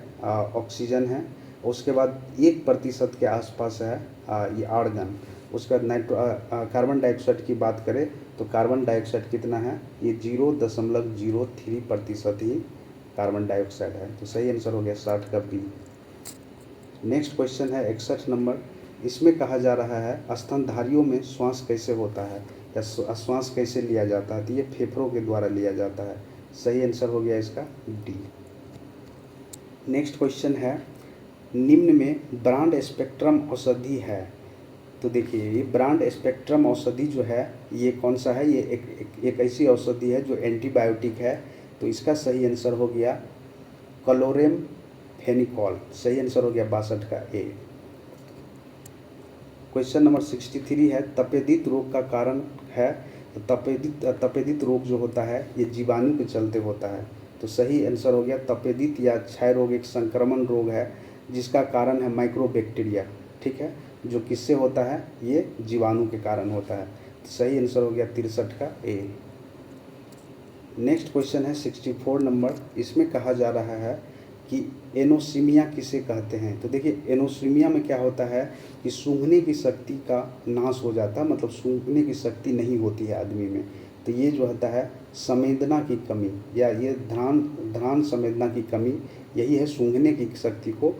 ऑक्सीजन है। उसके बाद 1% के आसपास है ये आर्गन। उसका कार्बन डाइऑक्साइड की बात करें तो कार्बन डाइऑक्साइड कितना है? ये 0.03% ही कार्बन डाइऑक्साइड है। तो सही आंसर हो गया 60 का बी। नेक्स्ट क्वेश्चन है 61 नंबर, इसमें कहा जा रहा है स्तनधारियों में श्वास कैसे होता है या श्वास कैसे लिया जाता है? तो ये फेफड़ों के द्वारा लिया जाता है। सही आंसर हो गया इसका डी। नेक्स्ट क्वेश्चन है, निम्न में ब्रॉड स्पेक्ट्रम औषधि है। तो देखिए ये ब्रॉड स्पेक्ट्रम औषधि जो है ये कौन सा है? ये एक ऐसी औषधि है जो एंटीबायोटिक है। तो इसका सही आंसर हो गया क्लोरेम फेनिकॉल। सही आंसर हो गया 62 का ए। क्वेश्चन नंबर 63 है, तपेदिक रोग का कारण है। तो तपेदिक रोग जो होता है ये जीवाणु के चलते होता है। तो सही आंसर हो गया तपेदिक या क्षय रोग एक संक्रमण रोग है जिसका कारण है माइक्रोबैक्टीरिया। ठीक है, जो किससे होता है? ये जीवाणु के कारण होता है। तो सही आंसर हो गया 63 का ए। नेक्स्ट क्वेश्चन है 64 नंबर, इसमें कहा जा रहा है कि एनोसीमिया किसे कहते हैं? तो देखिए एनोसीमिया में क्या होता है कि सूंघने की शक्ति का नाश हो जाता है, मतलब सूंघने की शक्ति नहीं होती है आदमी में। तो ये जो होता है संवेदना की कमी या ये ध्यान संवेदना की कमी, यही है सूंघने की शक्ति को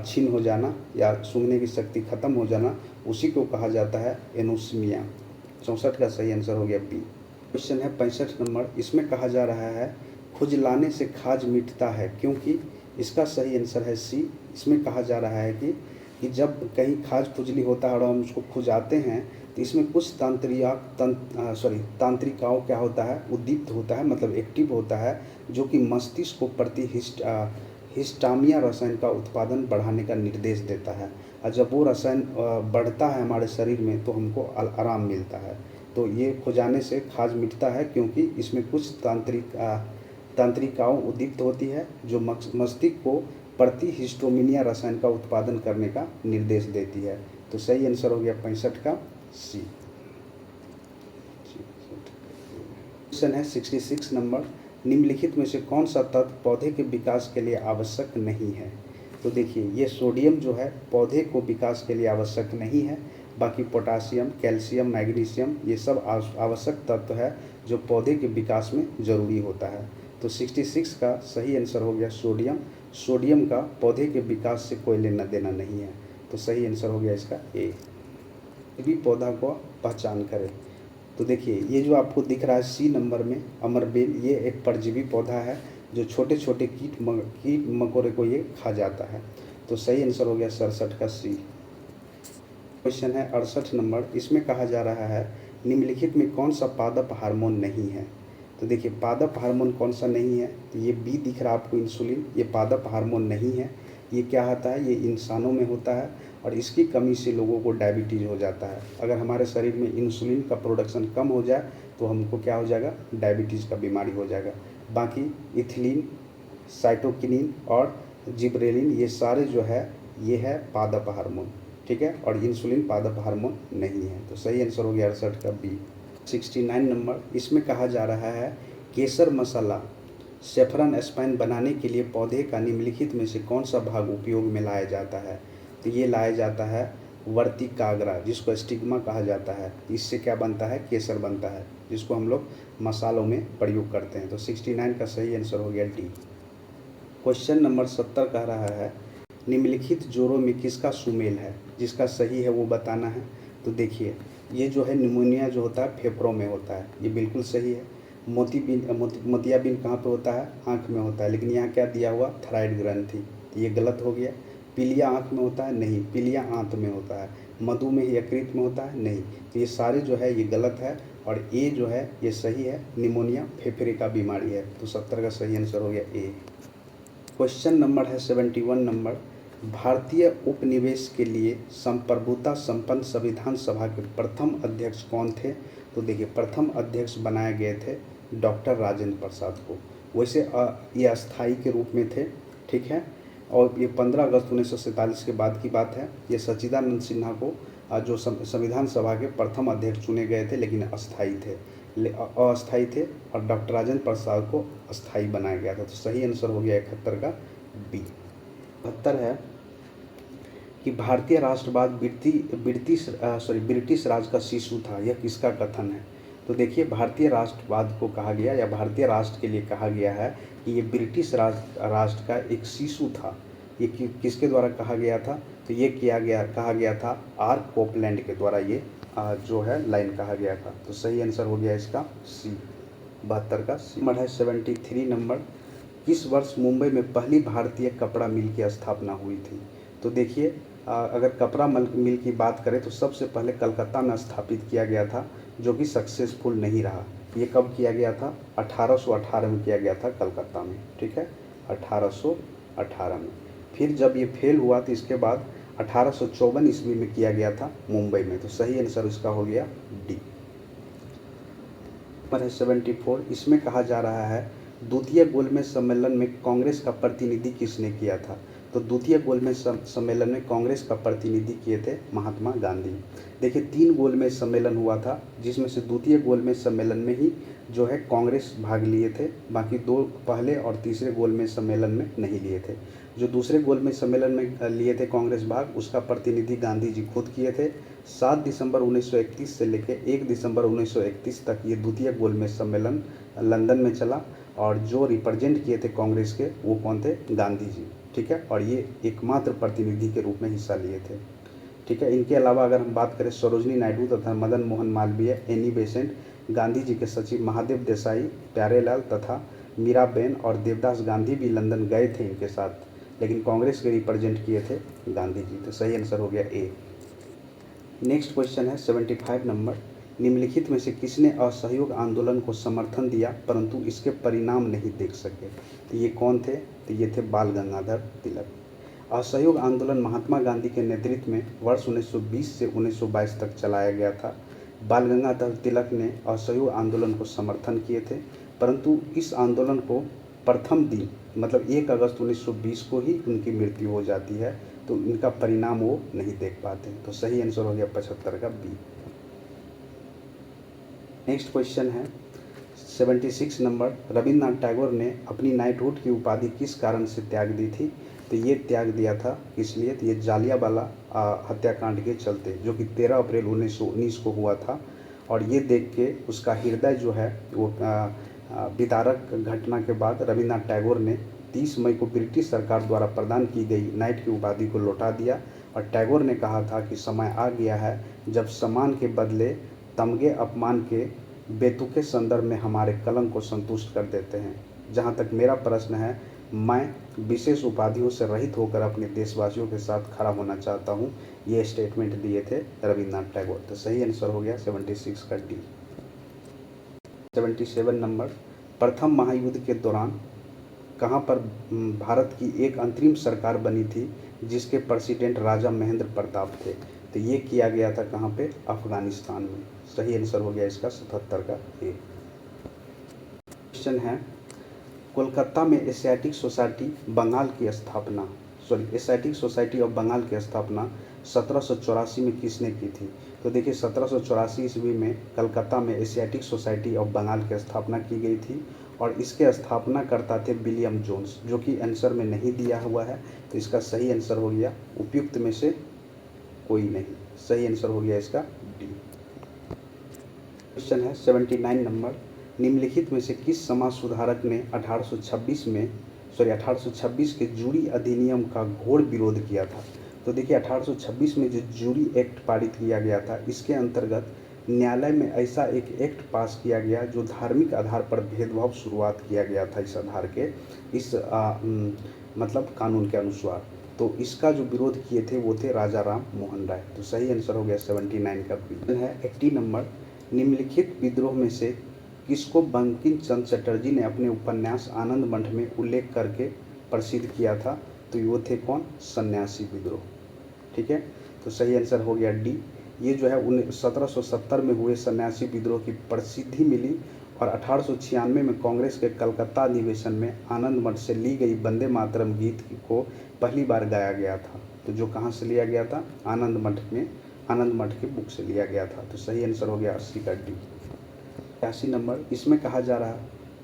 छीन हो जाना या सूंघने की शक्ति खत्म हो जाना, उसी को कहा जाता है एनोसीमिया। 64 का सही आंसर हो गया बी। क्वेश्चन है 65 नंबर, इसमें कहा जा रहा है खुजलाने से खाज मिटता है क्योंकि? इसका सही आंसर है सी। इसमें कहा जा रहा है कि जब कहीं खाज खुजली होता है और हम उसको खुजाते हैं तो इसमें कुछ तांत्रिकाओं क्या होता है? उद्दीप्त होता है, मतलब एक्टिव होता है, जो कि मस्तिष्क को हिस्टामिया रसायन का उत्पादन बढ़ाने का निर्देश देता है। और जब वो रसायन बढ़ता है हमारे शरीर में तो हमको आराम मिलता है। तो ये खुजाने से खाज मिटता है क्योंकि इसमें कुछ तांत्रिकाओं उद्दीप्त होती है जो मस्तिष्क को प्रतिहिस्टामिनिया रसायन का उत्पादन करने का निर्देश देती है। तो सही आंसर हो गया 65 का सी। क्वेश्चन है 66 नंबर, निम्नलिखित में से कौन सा तत्व पौधे के विकास के लिए आवश्यक नहीं है? तो देखिए ये सोडियम जो है पौधे को विकास के लिए आवश्यक नहीं है। बाकी पोटासियम, कैल्शियम, मैग्नीशियम ये सब आवश्यक तत्व है जो पौधे के विकास में ज़रूरी होता है। तो 66 का सही आंसर हो गया सोडियम। सोडियम का पौधे के विकास से कोई लेना देना नहीं है। तो सही आंसर हो गया इसका ए। भी पौधा को पहचान करें। तो देखिए ये जो आपको दिख रहा है सी नंबर में अमरबेल, ये एक परजीवी पौधा है जो छोटे छोटे कीट मकोड़े को ये खा जाता है। तो सही आंसर हो गया 67 का सी। क्वेश्चन है 68 नंबर, इसमें कहा जा रहा है निम्नलिखित में कौन सा पादप हार्मोन नहीं है? तो देखिए पादप हार्मोन कौन सा नहीं है? तो ये बी दिख रहा है आपको इंसुलिन, ये पादप हार्मोन नहीं है। ये क्या होता है? ये इंसानों में होता है और इसकी कमी से लोगों को डायबिटीज़ हो जाता है। अगर हमारे शरीर में इंसुलिन का प्रोडक्शन कम हो जाए तो हमको क्या हो जाएगा? डायबिटीज़ का बीमारी हो जाएगा। बाकी इथिलीन, साइटोकिनिन और जिबरेलिन, ये सारे जो है ये है पादप हार्मोन, ठीक है, और इंसुलिन पादप हार्मोन नहीं है। तो सही आंसर हो गया 68 का बी। 69 नंबर, इसमें कहा जा रहा है केसर मसाला सेफ्रॉन एस्पाइन बनाने के लिए पौधे का निम्नलिखित में से कौन सा भाग उपयोग में लाया जाता है। तो ये लाया जाता है वर्तिकाग्रा, जिसको स्टिग्मा कहा जाता है। इससे क्या बनता है, केसर बनता है, जिसको हम लोग मसालों में प्रयोग करते हैं। तो 69 का सही आंसर हो गया डी। क्वेश्चन नंबर 70 कह रहा है निम्नलिखित जोड़ों में किसका सुमेल है, जिसका सही है वो बताना है। तो देखिए, ये जो है निमोनिया जो होता है फेफड़ों में होता है, ये बिल्कुल सही है। मोतियाबिंद कहाँ पे होता है, आँख में होता है, लेकिन यहाँ क्या दिया हुआ, थायराइड ग्रंथि, तो ये गलत हो गया। पीलिया आँख में होता है, नहीं, पीलिया आंत में होता है। मधुमेह यकृत में होता है, नहीं। तो ये सारे जो है ये गलत है, और ए जो है ये सही है, निमोनिया फेफड़े का बीमारी है। तो 70 का सही आंसर हो गया ए। क्वेश्चन नंबर है 71 नंबर, भारतीय उपनिवेश के लिए संप्रभुता संपन्न संविधान सभा के प्रथम अध्यक्ष कौन थे। तो देखिए, प्रथम अध्यक्ष बनाए गए थे डॉक्टर राजेंद्र प्रसाद को। वैसे ये अस्थाई के रूप में थे, ठीक है, और ये 15 अगस्त 1947 के बाद की बात है। ये सच्चिदानंद सिन्हा को जो संविधान सभा के प्रथम अध्यक्ष चुने गए थे, लेकिन अस्थाई थे, अस्थाई थे, और डॉक्टर राजेंद्र प्रसाद को अस्थाई बनाया गया था। तो सही आंसर हो गया 71 का बी। 72 है कि भारतीय राष्ट्रवाद ब्रिटिश राज का शिशु था, यह किसका कथन है। तो देखिए, भारतीय राष्ट्रवाद को कहा गया या भारतीय राष्ट्र के लिए कहा गया है कि ये ब्रिटिश राष्ट्र का एक शिशु था। ये किसके द्वारा कहा गया था, तो ये कहा गया था आर कोपलैंड के द्वारा, ये जो है लाइन कहा गया था। तो सही आंसर हो गया इसका सी, 72 का सी। नंबर है 73 नंबर, किस वर्ष मुंबई में पहली भारतीय कपड़ा मिल की स्थापना हुई थी। तो देखिए, अगर कपड़ा मिल की बात करें तो सबसे पहले कलकत्ता में स्थापित किया गया था, जो कि सक्सेसफुल नहीं रहा। ये कब किया गया था, 1818 में किया गया था कलकत्ता में, ठीक है, 1818 में। फिर जब ये फेल हुआ तो इसके बाद 1854 ईस्वी में किया गया था मुंबई में। तो सही आंसर इसका हो गया डी। नंबर है 74, इसमें कहा जा रहा है द्वितीय गोलमेज सम्मेलन में कांग्रेस का प्रतिनिधि किसने किया था। तो द्वितीय गोलमेज सम्मेलन में कांग्रेस का प्रतिनिधि किए थे महात्मा गांधी। देखिए, 3 गोलमेज सम्मेलन हुआ था, जिसमें से द्वितीय गोलमेज सम्मेलन में ही जो है कांग्रेस भाग लिए थे, बाकी 2 पहले और तीसरे गोलमेज सम्मेलन में नहीं लिए थे। जो दूसरे गोलमेज सम्मेलन में लिए थे कांग्रेस भाग, उसका प्रतिनिधि गांधी जी खुद किए थे। 7 दिसंबर 1931 से लेकर 1 दिसंबर 1931 तक ये द्वितीय गोलमेज सम्मेलन लंदन में चला, और जो रिप्रेजेंट किए थे कांग्रेस के वो कौन थे, गांधी जी, ठीक है, और ये एकमात्र प्रतिनिधि के रूप में हिस्सा लिए थे, ठीक है। इनके अलावा अगर हम बात करें सरोजनी नायडू तथा मदन मोहन मालवीय, एनी बेसेंट, गांधी जी के सचिव महादेव देसाई, प्यारेलाल तथा मीराबेन और देवदास गांधी भी लंदन गए थे इनके साथ, लेकिन कांग्रेस के रिप्रेजेंट किए थे गांधी जी। तो सही आंसर हो गया ए। नेक्स्ट क्वेश्चन है 75 नंबर, निम्नलिखित में से किसने असहयोग आंदोलन को समर्थन दिया परंतु इसके परिणाम नहीं देख सके। तो ये कौन थे, तो ये थे बाल गंगाधर तिलक। असहयोग आंदोलन महात्मा गांधी के नेतृत्व में वर्ष 1920 से 1922 तक चलाया गया था। बाल गंगाधर तिलक ने असहयोग आंदोलन को समर्थन किए थे, परंतु इस आंदोलन को प्रथम दिन मतलब 1 अगस्त 1920 को ही उनकी मृत्यु हो जाती है, तो इनका परिणाम वो नहीं देख पाते। तो सही आंसर हो गया 75 का बी। नेक्स्ट क्वेश्चन है 76 नंबर, रविन्द्रनाथ टैगोर ने अपनी नाइटहुड की उपाधि किस कारण से त्याग दी थी। तो ये त्याग दिया था किस लिए, तो ये जालियांवाला हत्याकांड के चलते, जो कि 13 अप्रैल 1919 को हुआ था। और ये देख के उसका हृदय जो है वो विदारक घटना के बाद रविन्द्रनाथ टैगोर ने 30 मई को ब्रिटिश सरकार द्वारा प्रदान की गई नाइट की उपाधि को लौटा दिया। और टैगोर ने कहा था कि समय आ गया है जब सम्मान के बदले तमगे अपमान के बेतुके संदर्भ में हमारे कलंक को संतुष्ट कर देते हैं। जहाँ तक मेरा प्रश्न है, मैं विशेष उपाधियों से रहित होकर अपने देशवासियों के साथ खड़ा होना चाहता हूँ, ये स्टेटमेंट दिए थे रविन्द्रनाथ टैगोर। तो सही आंसर हो गया 76 का डी। 77 नंबर, प्रथम महायुद्ध के दौरान कहाँ पर भारत की एक अंतरिम सरकार बनी थी जिसके प्रेसिडेंट राजा महेंद्र प्रताप थे। तो ये किया गया था कहाँ पे, अफगानिस्तान में। सही आंसर हो गया इसका 77 का ए। क्वेश्चन है कोलकाता में एशियाटिक सोसाइटी बंगाल की स्थापना एशियाटिक सोसाइटी ऑफ बंगाल की स्थापना 1784 में किसने की थी? तो देखिए 1784 ईस्वी में कलकत्ता में एशियाटिक सोसाइटी ऑफ बंगाल की स्थापना की गई थी और इसके स्थापनाकर्ता थे विलियम जोन्स, जो कि आंसर में नहीं दिया हुआ है। तो इसका सही आंसर हो गया उपयुक्त में से कोई नहीं, सही आंसर हो गया इसका डी। क्वेश्चन है 79 नंबर, निम्नलिखित में से किस समाज सुधारक ने 1826 के जूरी अधिनियम का घोर विरोध किया था? तो देखिए 1826 में जो जूरी एक्ट पारित किया गया था, इसके अंतर्गत न्यायालय में ऐसा एक एक्ट पास किया गया जो धार्मिक आधार पर भेदभाव शुरुआत किया गया था इस आधार के मतलब कानून के अनुसार। तो इसका जो विरोध किए थे वो थे राजा राम मोहन राय। तो सही आंसर हो गया 79 का क्वेश्चन है 80 नंबर, निम्नलिखित विद्रोह में से किसको बंकिम चंद्र चटर्जी ने अपने उपन्यास आनंद मठ में उल्लेख करके प्रसिद्ध किया था? तो वो थे कौन? सन्यासी विद्रोह। ठीक है, तो सही आंसर हो गया डी। ये जो है 1770 में हुए सन्यासी विद्रोह की प्रसिद्धि मिली और 1896 में कांग्रेस के कलकत्ता अधिवेशन में आनंद मठ से ली गई वंदे मातरम गीत को पहली बार गाया गया था। तो जो कहाँ से लिया गया था? आनंद मठ में, आनंद मठ के बुक से लिया गया था। तो सही आंसर हो गया 80 का डी। 81 नंबर, इसमें कहा जा रहा है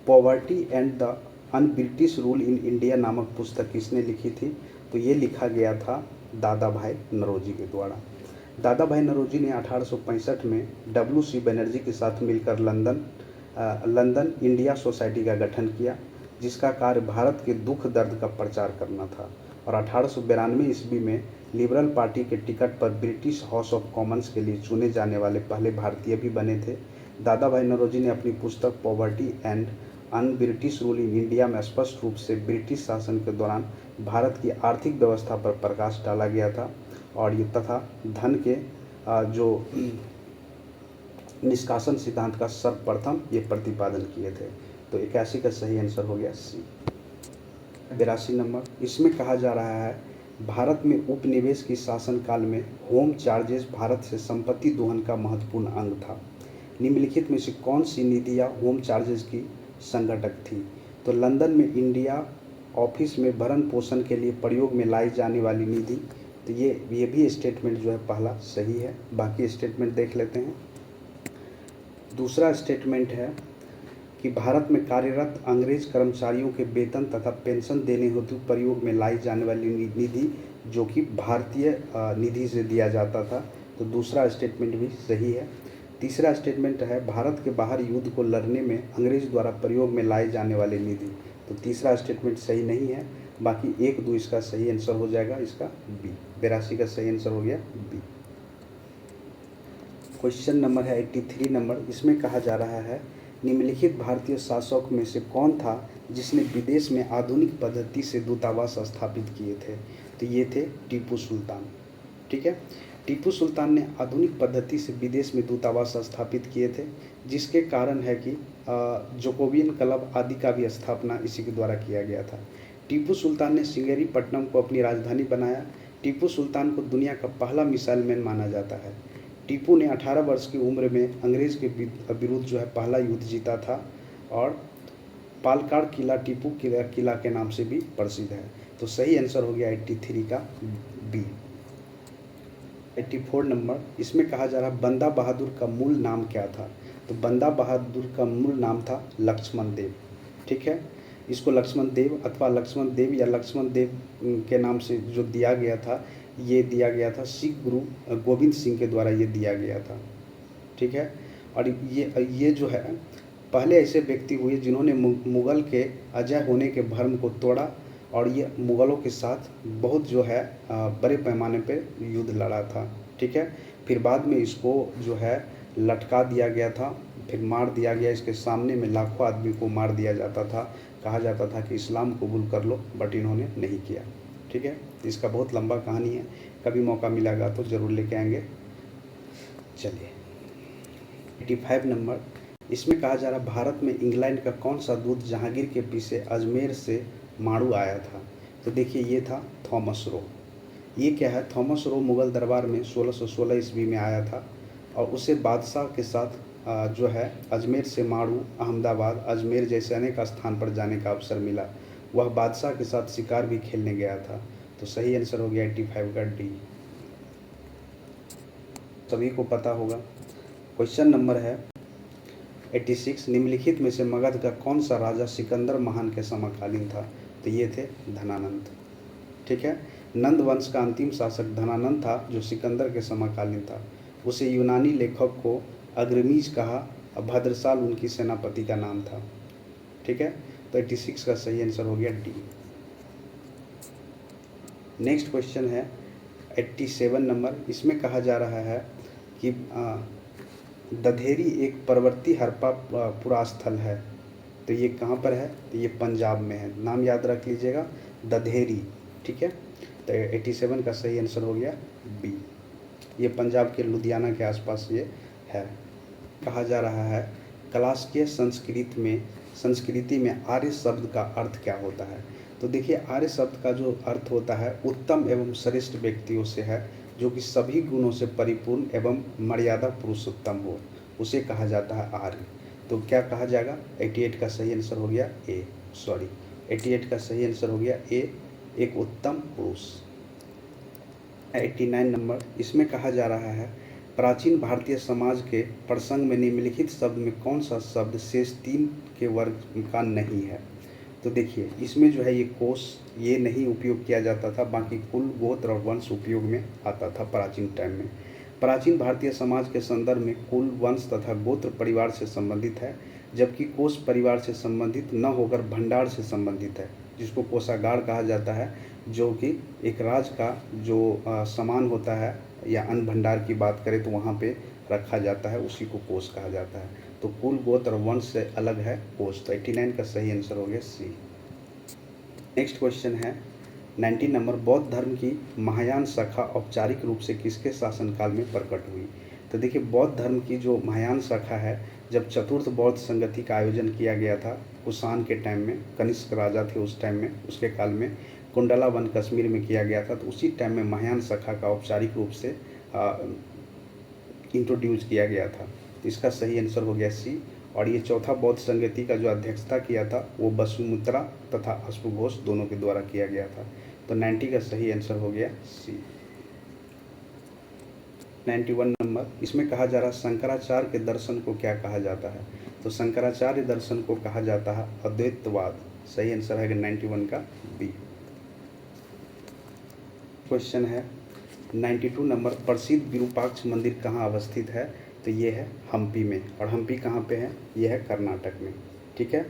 poverty and the un British rule in India नामक पुस्तक किसने लिखी थी? तो ये लिखा गया था दादा भाई नौरोजी के द्वारा। दादा भाई नौरोजी ने 1865 में W.C. बनर्जी के साथ मिलकर लंदन इंडिया सोसाइटी का गठन किया, जिसका कार्य भारत के दुख दर्द का प्रचार करना था। और 1892 ईस्वी में लिबरल पार्टी के टिकट पर ब्रिटिश हाउस ऑफ कॉमन्स के लिए चुने जाने वाले पहले भारतीय भी बने थे। दादा भाई नौरोजी ने अपनी पुस्तक poverty and un British rule in India में स्पष्ट रूप से ब्रिटिश शासन के दौरान भारत की आर्थिक व्यवस्था पर प्रकाश डाला गया था और ये तथा धन के जो निष्कासन सिद्धांत का सर्वप्रथम ये प्रतिपादन किए थे। तो 81 का सही आंसर हो गया सी। 82 नंबर, इसमें कहा जा रहा है भारत में उपनिवेश की शासनकाल में होम चार्जेस भारत से संपत्ति दोहन का महत्वपूर्ण अंग था। निम्नलिखित में से कौन सी निधियाँ होम चार्जेस की संघटक थी? तो लंदन में इंडिया ऑफिस में भरण पोषण के लिए प्रयोग में लाई जाने वाली निधि। तो ये भी स्टेटमेंट जो है पहला सही है। बाकी स्टेटमेंट देख लेते हैं। दूसरा स्टेटमेंट है कि भारत में कार्यरत अंग्रेज कर्मचारियों के वेतन तथा पेंशन देने हेतु प्रयोग में लाई जाने वाली निधि जो कि भारतीय निधि से दिया जाता था। तो दूसरा स्टेटमेंट भी सही है। तीसरा स्टेटमेंट है भारत के बाहर युद्ध को लड़ने में अंग्रेज द्वारा प्रयोग में लाए जाने वाली निधि। तो तीसरा स्टेटमेंट सही नहीं है। बाकी 1, 2 इसका सही आंसर हो जाएगा इसका बी। 82 का सही आंसर हो गया बी। क्वेश्चन नंबर है 83 नंबर, इसमें कहा जा रहा है निम्नलिखित भारतीय शासक में से कौन था जिसने विदेश में आधुनिक पद्धति से दूतावास स्थापित किए थे? तो ये थे टीपू सुल्तान। ठीक है, टीपू सुल्तान ने आधुनिक पद्धति से विदेश में दूतावास स्थापित किए थे, जिसके कारण है कि जोकोवियन क्लब आदि का भी स्थापना इसी के द्वारा किया गया था। टीपू सुल्तान ने श्रृंगेरीपट्टनम को अपनी राजधानी बनाया। टीपू सुल्तान को दुनिया का पहला मिसाइल मैन माना जाता है। टीपू ने 18 वर्ष की उम्र में अंग्रेज के विरुद्ध जो है पहला युद्ध जीता था और पालकाड़ किला टीपू किला के नाम से भी प्रसिद्ध है। तो सही आंसर हो गया 83 का बी। 84 नंबर, इसमें कहा जा रहा बंदा बहादुर का मूल नाम क्या था? तो बंदा बहादुर का मूल नाम था लक्ष्मण देव। ठीक है, इसको लक्ष्मण देव अथवा लक्ष्मण देव या लक्ष्मण देव के नाम से जो दिया गया था, ये दिया गया था सिख गुरु गोविंद सिंह के द्वारा ये दिया गया था। ठीक है, और ये जो है पहले ऐसे व्यक्ति हुए जिन्होंने मुग़ल के अजय होने के भ्रम को तोड़ा और ये मुग़लों के साथ बहुत जो है बड़े पैमाने पे युद्ध लड़ा था। ठीक है, फिर बाद में इसको जो है लटका दिया गया था, फिर मार दिया गया। इसके सामने में लाखों आदमी को मार दिया जाता था। कहा जाता था कि इस्लाम कबूल कर लो, बट इन्होंने नहीं किया। ठीक है, इसका बहुत लंबा कहानी है, कभी मौका मिलेगा तो ज़रूर लेके आएंगे। चलिए 85 नंबर, इसमें कहा जा रहा भारत में इंग्लैंड का कौन सा दूत जहांगीर के पीछे अजमेर से मारू आया था? तो देखिए ये था थॉमस रो। ये क्या है, थॉमस रो मुग़ल दरबार में 1616 ईस्वी में आया था और उसे बादशाह के साथ जो है अजमेर से माड़ू, अहमदाबाद, अजमेर जैसे अनेक स्थान पर जाने का अवसर मिला। वह बादशाह के साथ शिकार भी खेलने गया था। तो सही आंसर हो गया 85 का डी। सभी को पता होगा। क्वेश्चन नंबर है 86, निम्नलिखित में से मगध का कौन सा राजा सिकंदर महान के समकालीन था? तो ये थे धनानंद। ठीक है, नंद वंश का अंतिम शासक धनानंद था जो सिकंदर के समकालीन था। उसे यूनानी लेखक को अग्रमीज कहा, भद्रसाल उनकी सेनापति का नाम था। ठीक है, तो 86 का सही आंसर हो गया डी। नेक्स्ट क्वेश्चन है 87 नंबर। इसमें कहा जा रहा है कि दधेरी एक पर्वतीय हड़प्पा पुरास्थल है। तो ये कहाँ पर है? तो ये पंजाब में है। नाम याद रख लीजिएगा, दधेरी। ठीक है, तो 87 का सही आंसर हो गया बी। ये पंजाब के लुधियाना के आसपास ये है। कहा जा रहा है क्लासिकीय संस्कृति में आर्य शब्द का अर्थ क्या होता है? तो देखिए, आर्य शब्द का जो अर्थ होता है उत्तम एवं श्रेष्ठ व्यक्तियों से है, जो कि सभी गुणों से परिपूर्ण एवं मर्यादा पुरुषोत्तम हो, उसे कहा जाता है आर्य। तो क्या कहा जाएगा? 88 का सही आंसर हो गया ए। 88 का सही आंसर हो गया ए, एक उत्तम पुरुष। 89 नंबर। इसमें कहा जा रहा है प्राचीन भारतीय समाज के प्रसंग में निम्नलिखित शब्द में कौन सा शब्द शेष 3 के वर्ग का नहीं है? तो देखिए, इसमें जो है ये कोश ये नहीं उपयोग किया जाता था, बाकी कुल, गोत्र और वंश उपयोग में आता था प्राचीन टाइम में। प्राचीन भारतीय समाज के संदर्भ में कुल, वंश तथा गोत्र परिवार से संबंधित है, जबकि कोश परिवार से संबंधित न होकर भंडार से संबंधित है, जिसको कोषागार कहा जाता है, जो कि एक राज का जो सामान होता है या अन्न भंडार की बात करें तो वहाँ पे रखा जाता है, उसी को कोष कहा जाता है। तो कुल, गोत्र और वंश से अलग है कोष। तो 89 का सही आंसर हो गया सी। नेक्स्ट क्वेश्चन है 90 नंबर। बौद्ध धर्म की महायान शाखा औपचारिक रूप से किसके शासनकाल में प्रकट हुई? तो देखिए, बौद्ध धर्म की जो महायान शाखा है, जब चतुर्थ बौद्ध संगति का आयोजन किया गया था कुषाण के टाइम में, कनिष्क राजा थे उस टाइम में, उसके काल में कुंडला वन कश्मीर में किया गया था। तो उसी टाइम में महायान शाखा का औपचारिक रूप से इंट्रोड्यूस किया गया था। तो इसका सही आंसर हो गया सी। और ये चौथा बौद्ध संगति का जो अध्यक्षता किया था वो वसुमित्रा तथा अश्वघोष दोनों के द्वारा किया गया था। तो 90 का सही आंसर हो गया सी। 91 नंबर। इसमें कहा जा रहा है शंकराचार्य के दर्शन को क्या कहा जाता है? तो शंकराचार्य दर्शन को कहा जाता है अद्वैतवाद। सही आंसर है 91 का बी। क्वेश्चन है 92 नंबर। प्रसिद्ध विरूपाक्ष मंदिर कहाँ अवस्थित है? तो ये है हम्पी में। और हम्पी कहाँ पे है? ये है कर्नाटक में। ठीक है,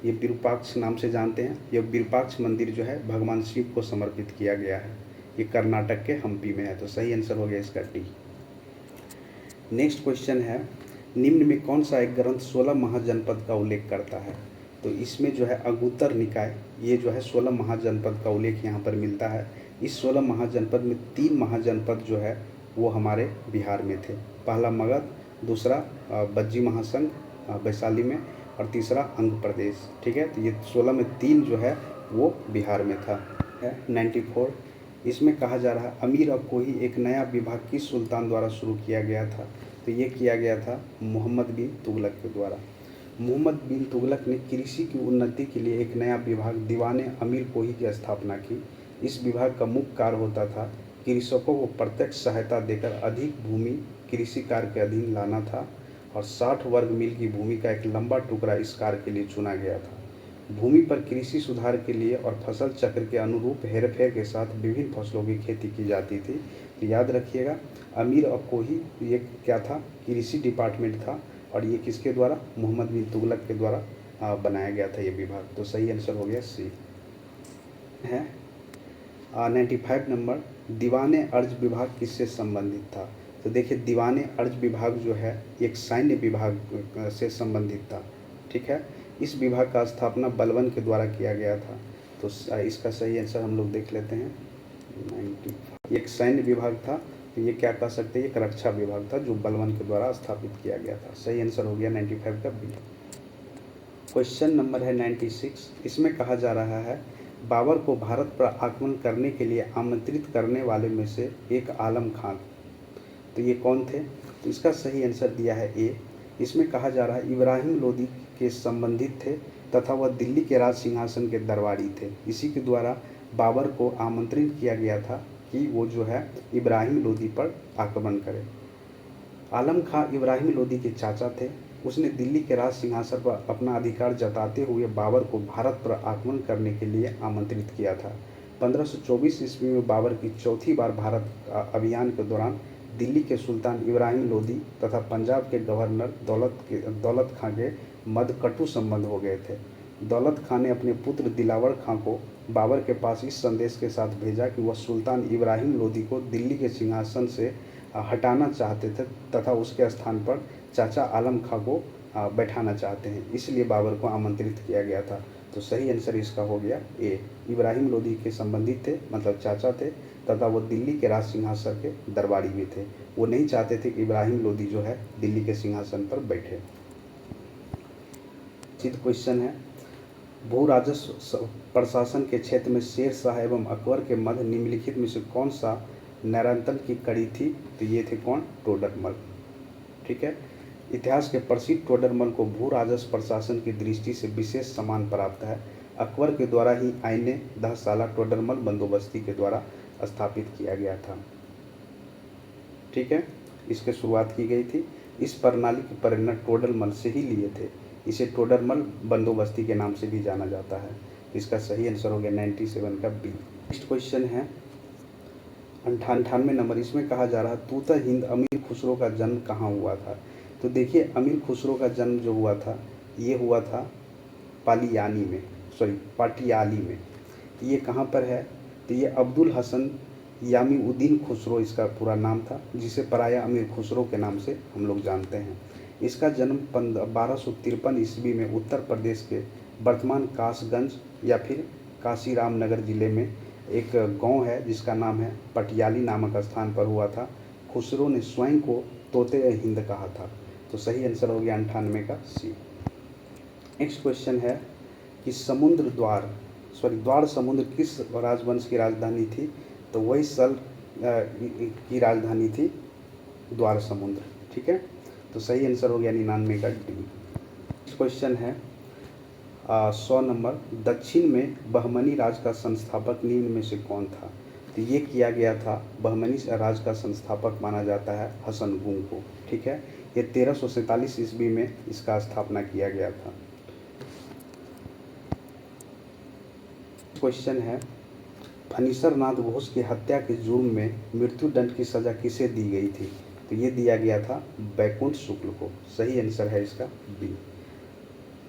ये विरूपाक्ष नाम से जानते हैं। ये विरूपाक्ष मंदिर जो है भगवान शिव को समर्पित किया गया है। ये कर्नाटक के हम्पी में है। तो सही आंसर हो गया इसका डी। नेक्स्ट क्वेश्चन है निम्न में कौन सा एक ग्रंथ 16 महाजनपद का उल्लेख करता है? तो इसमें जो है अंगुत्तर निकाय, ये जो है 16 महाजनपद का उल्लेख यहाँ पर मिलता है। इस 16 महाजनपद में 3 महाजनपद जो है वो हमारे बिहार में थे। पहला मगध, दूसरा बज्जी महासंघ वैशाली में, और तीसरा अंग प्रदेश। ठीक है, तो ये 16 में 3 जो है वो बिहार में था। 94। इसमें कहा जा रहा है अमीर अकोही एक नया विभाग किस सुल्तान द्वारा शुरू किया गया था? तो ये किया गया था मोहम्मद बिन तुगलक के द्वारा। मोहम्मद बिन तुगलक ने कृषि की उन्नति के लिए एक नया विभाग दीवाने अमीर कोही की स्थापना की। इस विभाग का मुख्य कार्य होता था कृषकों को प्रत्यक्ष सहायता देकर अधिक भूमि कृषि कार्य के अधीन लाना था, और 60 वर्ग मील की भूमि का एक लंबा टुकड़ा इस कार्य के लिए चुना गया था। भूमि पर कृषि सुधार के लिए और फसल चक्र के अनुरूप हेरफेर के साथ विभिन्न फसलों की खेती की जाती थी। तो याद रखिएगा, अमीर अकोही ये क्या था? कृषि डिपार्टमेंट था, और ये किसके द्वारा? मोहम्मद बिन तुगलक के द्वारा बनाया गया था ये विभाग। तो सही आंसर हो गया सी है। 95 नंबर। दीवाने अर्ज विभाग किससे संबंधित था? तो देखिए, दीवाने अर्ज विभाग जो है एक सैन्य विभाग से संबंधित था। ठीक है, इस विभाग का स्थापना बलबन के द्वारा किया गया था। तो इसका सही आंसर हम लोग देख लेते हैं 95। एक सैन्य विभाग था, तो ये क्या कह सकते हैं? एक रक्षा विभाग था जो बलबन के द्वारा स्थापित किया गया था। सही आंसर हो गया 95 का बी। क्वेश्चन नंबर है 96। इसमें कहा जा रहा है बाबर को भारत पर आक्रमण करने के लिए आमंत्रित करने वाले में से एक आलम खान। तो ये कौन थे? तो इसका सही आंसर दिया है ए, इसमें कहा जा रहा है इब्राहिम लोदी के संबंधित थे तथा वह दिल्ली के राज सिंहासन के दरबारी थे। इसी के द्वारा बाबर को आमंत्रित किया गया था कि वो जो है इब्राहिम लोदी पर आक्रमण करे। आलम खां इब्राहिम लोदी के चाचा थे। उसने दिल्ली के राज सिंहासन पर अपना अधिकार जताते हुए बाबर को भारत पर आक्रमण करने के लिए आमंत्रित किया था। 1524 ईस्वी में बाबर की चौथी बार भारत अभियान के दौरान दिल्ली के सुल्तान इब्राहिम लोदी तथा पंजाब के गवर्नर दौलत खां के मध्य कटु संबंध हो गए थे। दौलत खां ने अपने पुत्र दिलावर खां को बाबर के पास इस संदेश के साथ भेजा कि वह सुल्तान इब्राहिम लोदी को दिल्ली के सिंहासन से हटाना चाहते थे तथा उसके स्थान पर चाचा आलम खां को बैठाना चाहते हैं, इसलिए बाबर को आमंत्रित किया गया था। तो सही आंसर इसका हो गया ए। इब्राहिम लोदी के संबंधित थे, मतलब चाचा थे, तथा वो दिल्ली के राज सिंहासन के दरबारी भी थे। वो नहीं चाहते थे कि इब्राहिम लोदी जो है दिल्ली के सिंहासन पर बैठे। क्वेश्चन है, भू राजस्व प्रशासन के क्षेत्र में शेर शाह एवं अकबर के मध्य निम्नलिखित में से कौन सा नैरंतन की कड़ी थी? तो ये थे कौन? टोडरमल। ठीक है। इतिहास के प्रसिद्ध टोडरमल को भू राजस्व प्रशासन की दृष्टि से विशेष सम्मान प्राप्त है। अकबर के द्वारा ही आईने दहसाला टोडरमल बंदोबस्ती के द्वारा स्थापित किया गया था। ठीक है, इसकी शुरुआत की गई थी। इस प्रणाली की प्रेरणा टोडरमल से ही लिए थे। इसे टोडरमल बंदोबस्ती के नाम से भी जाना जाता है। इसका सही आंसर हो गया 97 का बी। नेक्स्ट क्वेश्चन है 98 नंबर। इसमें कहा जा रहा है तूता हिंद अमीर खुसरो का जन्म कहाँ हुआ था? तो देखिए, अमीर खुसरो का जन्म जो हुआ था ये हुआ था पाटियाली में। ये कहाँ पर है? तो ये अब्दुल हसन यामीउद्दीन खुसरो इसका पूरा नाम था, जिसे पराया अमीर खुसरो के नाम से हम लोग जानते हैं। इसका जन्म 1253 ईस्वी में उत्तर प्रदेश के वर्तमान कासगंज या फिर काशीराम नगर जिले में एक गांव है जिसका नाम है पटियाली नामक स्थान पर हुआ था। खुसरो ने स्वयं को तोते हिंद कहा था। तो सही आंसर हो गया 98 का सी। नेक्स्ट क्वेश्चन है कि द्वार समुद्र किस राजवंश की राजधानी थी? तो वही की राजधानी थी द्वार समुद्र। ठीक है, तो सही आंसर हो गया 99 का डी। नेक्स्ट क्वेश्चन है 100 नंबर। दक्षिण में बहमनी राज का संस्थापक निम्न में से कौन था? तो ये किया गया था, बहमनी राज का संस्थापक माना जाता है हसन-गुंग को। ठीक है, ये 1347 ईस्वी में इसका स्थापना किया गया था। क्वेश्चन है फणीसर नाथ घोष की हत्या के जुर्म में मृत्यु दंड की सजा किसे दी गई थी? तो ये दिया गया था बैकुंठ शुक्ल को। सही आंसर है इसका बी।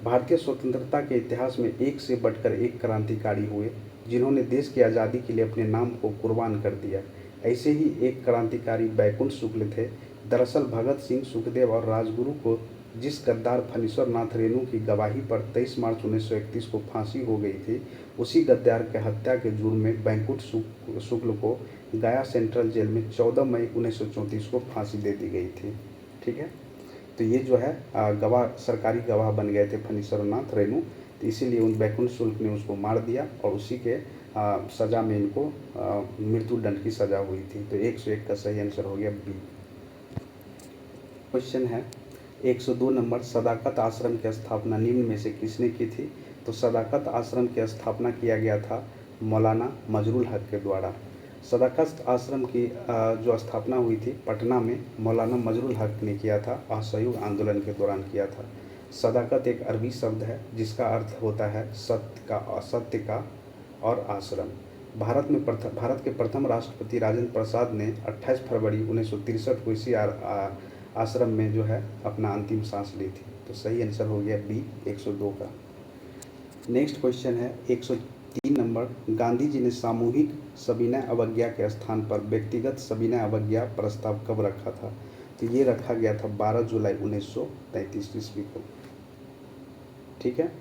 भारतीय स्वतंत्रता के इतिहास में एक से बढ़कर एक क्रांतिकारी हुए जिन्होंने देश की आज़ादी के लिए अपने नाम को कुर्बान कर दिया। ऐसे ही एक क्रांतिकारी बैकुंठ शुक्ल थे। दरअसल भगत सिंह, सुखदेव और राजगुरु को जिस गद्दार फणीश्वर नाथ रेणु की गवाही पर 23 मार्च 1931 को फांसी हो गई थी, उसी गद्दार के हत्या के जुर्म में बैकुंठ शुक्ल को गया सेंट्रल जेल में 14 मई 1934 को फांसी दे दी गई थी। ठीक है, तो ये जो है सरकारी गवाह बन गए थे फणीश्वर नाथ रेणु, तो इसीलिए उन बैकुंठ शुक्ल ने उसको मार दिया और उसी के सज़ा में इनको मृत्यु दंड की सज़ा हुई थी। तो 101 का सही आंसर हो गया बी। क्वेश्चन है 102 नंबर। सदाकत आश्रम की स्थापना निम्न में से किसने की थी? तो सदाकत आश्रम की स्थापना किया गया था मौलाना मजरुल हक के द्वारा। सदाकत आश्रम की जो स्थापना हुई थी पटना में मौलाना मजरुल हक ने किया था, असहयोग आंदोलन के दौरान किया था। सदाकत एक अरबी शब्द है जिसका अर्थ होता है सत्य का और आश्रम। भारत के प्रथम राष्ट्रपति राजेंद्र प्रसाद ने 28 फरवरी 1963 को इसी आश्रम में जो है अपना अंतिम सांस ली थी। तो सही आंसर हो गया बी 102 का। नेक्स्ट क्वेश्चन है 103 नंबर। गांधी जी ने सामूहिक सविनय अवज्ञा के स्थान पर व्यक्तिगत सविनय अवज्ञा प्रस्ताव कब रखा था? तो ये रखा गया था 12 जुलाई 1933 ईस्वी को। ठीक है,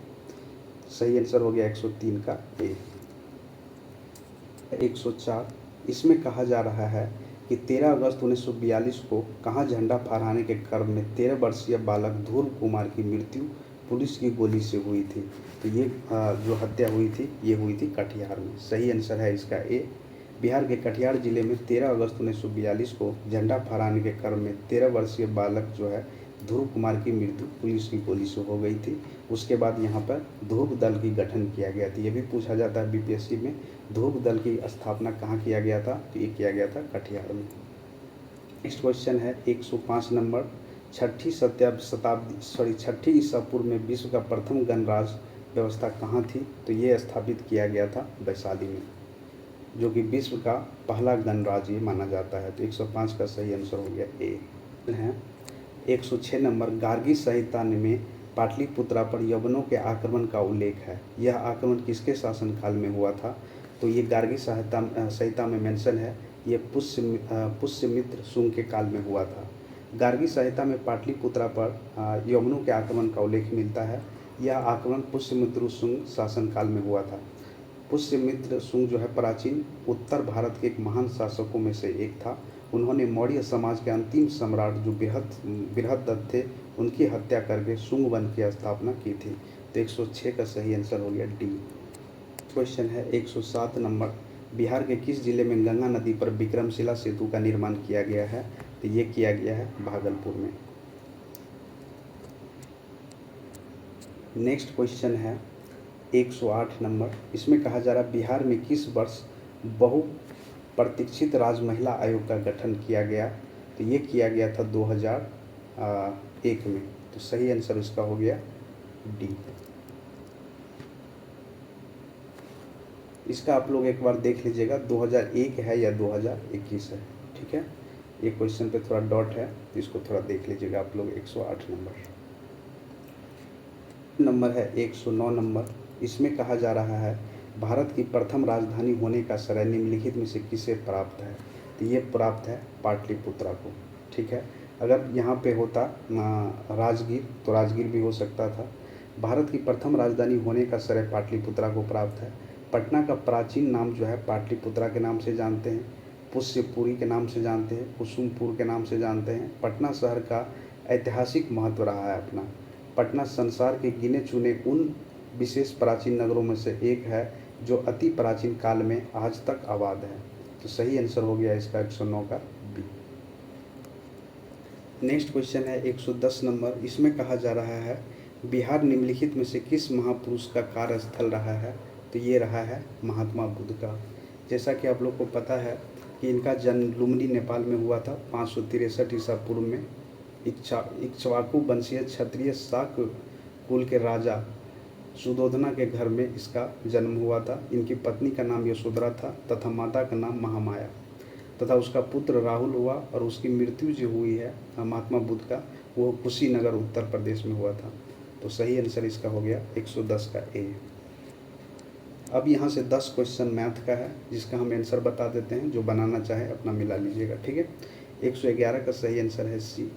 सही आंसर हो गया 103 का ए। 104। इसमें कहा जा रहा है कि 13 अगस्त 1942 को कहाँ झंडा फहराने के क्रम में 13 वर्षीय बालक ध्रुव कुमार की मृत्यु पुलिस की गोली से हुई थी? तो ये जो हत्या हुई थी ये हुई थी कटिहार में। सही आंसर है इसका ए। बिहार के कटिहार जिले में 13 अगस्त 1942 को झंडा फहराने के क्रम में 13 वर्षीय बालक जो है ध्रुव कुमार की मृत्यु पुलिस की गोली से हो गई थी। उसके बाद यहाँ पर ध्रुव दल की गठन किया गया था। ये भी पूछा जाता है बीपीएससी में, ध्रुव दल की स्थापना कहाँ किया गया था, तो ये किया गया था कटिहार में। नेक्स्ट क्वेश्चन है 105 नंबर, छठी ईसा पूर्व में विश्व का प्रथम गणराज्य व्यवस्था कहाँ थी, तो ये स्थापित किया गया था वैशाली में, जो कि विश्व का पहला गणराज्य माना जाता है। तो 105 का सही आंसर हो गया ए है। 106 नंबर, गार्गी संहिता में पाटलिपुत्रा पर यवनों के आक्रमण का उल्लेख है। यह आक्रमण किसके शासनकाल में हुआ था, तो ये गार्गी संहिता में मेंशन है, ये पुष्यमित्र शुंग के काल में हुआ था। गार्गी संहिता में पाटलिपुत्रा पर यवनों के आक्रमण का उल्लेख मिलता है। यह आक्रमण पुष्यमित्र शुंग शासनकाल में हुआ था। पुष्यमित्र शुंग जो है प्राचीन उत्तर भारत के एक महान शासकों में से एक था। उन्होंने मौर्य समाज के अंतिम सम्राट जो बृहदत्त थे, उनकी हत्या करके शुंग वंश की स्थापना की थी। तो 106 का सही आंसर हो गया डी। क्वेश्चन है 107 नंबर, बिहार के किस जिले में गंगा नदी पर विक्रमशिला सेतु का निर्माण किया गया है, तो ये किया गया है भागलपुर में। नेक्स्ट क्वेश्चन है 108 नंबर, इसमें कहा जा रहा है बिहार में किस वर्ष बहुप्रतीक्षित राज महिला आयोग का गठन किया गया, तो ये किया गया था 2001 में। तो सही आंसर इसका हो गया डी। इसका आप लोग एक बार देख लीजिएगा 2001 है या 2021 है, ठीक है। ये क्वेश्चन पे थोड़ा डॉट है, तो इसको थोड़ा देख लीजिएगा आप लोग। 108 नंबर है 109 नंबर, इसमें कहा जा रहा है भारत की प्रथम राजधानी होने का श्रेय निम्नलिखित में से किसे प्राप्त है, तो ये प्राप्त है पाटलिपुत्रा को, ठीक है। अगर यहाँ पे होता राजगीर तो राजगीर भी हो सकता था। भारत की प्रथम राजधानी होने का श्रेय पाटलिपुत्रा को प्राप्त है। पटना का प्राचीन नाम जो है पाटलिपुत्रा के नाम से जानते हैं, पुष्यपुरी के नाम से जानते हैं, कुसुमपुर के नाम से जानते हैं। पटना शहर का ऐतिहासिक महत्व रहा है अपना। पटना संसार के गिने चुने उन विशेष प्राचीन नगरों में से एक है जो अति प्राचीन काल में आज तक आबाद है। तो सही आंसर हो गया इसका 109 का बी। नेक्स्ट क्वेश्चन है 110 नंबर, इसमें कहा जा रहा है बिहार निम्नलिखित में से किस महापुरुष का कार्यस्थल रहा है, तो ये रहा है महात्मा बुद्ध का। जैसा कि आप लोग को पता है कि इनका जन्म लुम्बिनी नेपाल में हुआ था 563 ईसा पूर्व में। इक्ष्वाकु वंशीय क्षत्रिय शाक कुल के राजा सुधोधना के घर में इसका जन्म हुआ था। इनकी पत्नी का नाम यशोधरा था तथा माता का नाम महामाया, तथा उसका पुत्र राहुल हुआ। और उसकी मृत्यु जो हुई है महात्मा बुद्ध का, वो कुशीनगर उत्तर प्रदेश में हुआ था। तो सही आंसर इसका हो गया 110 का ए। अब यहाँ से 10 क्वेश्चन मैथ का है, जिसका हम आंसर बता देते हैं। जो बनाना चाहे अपना मिला लीजिएगा, ठीक है। 111 का सही आंसर है सी।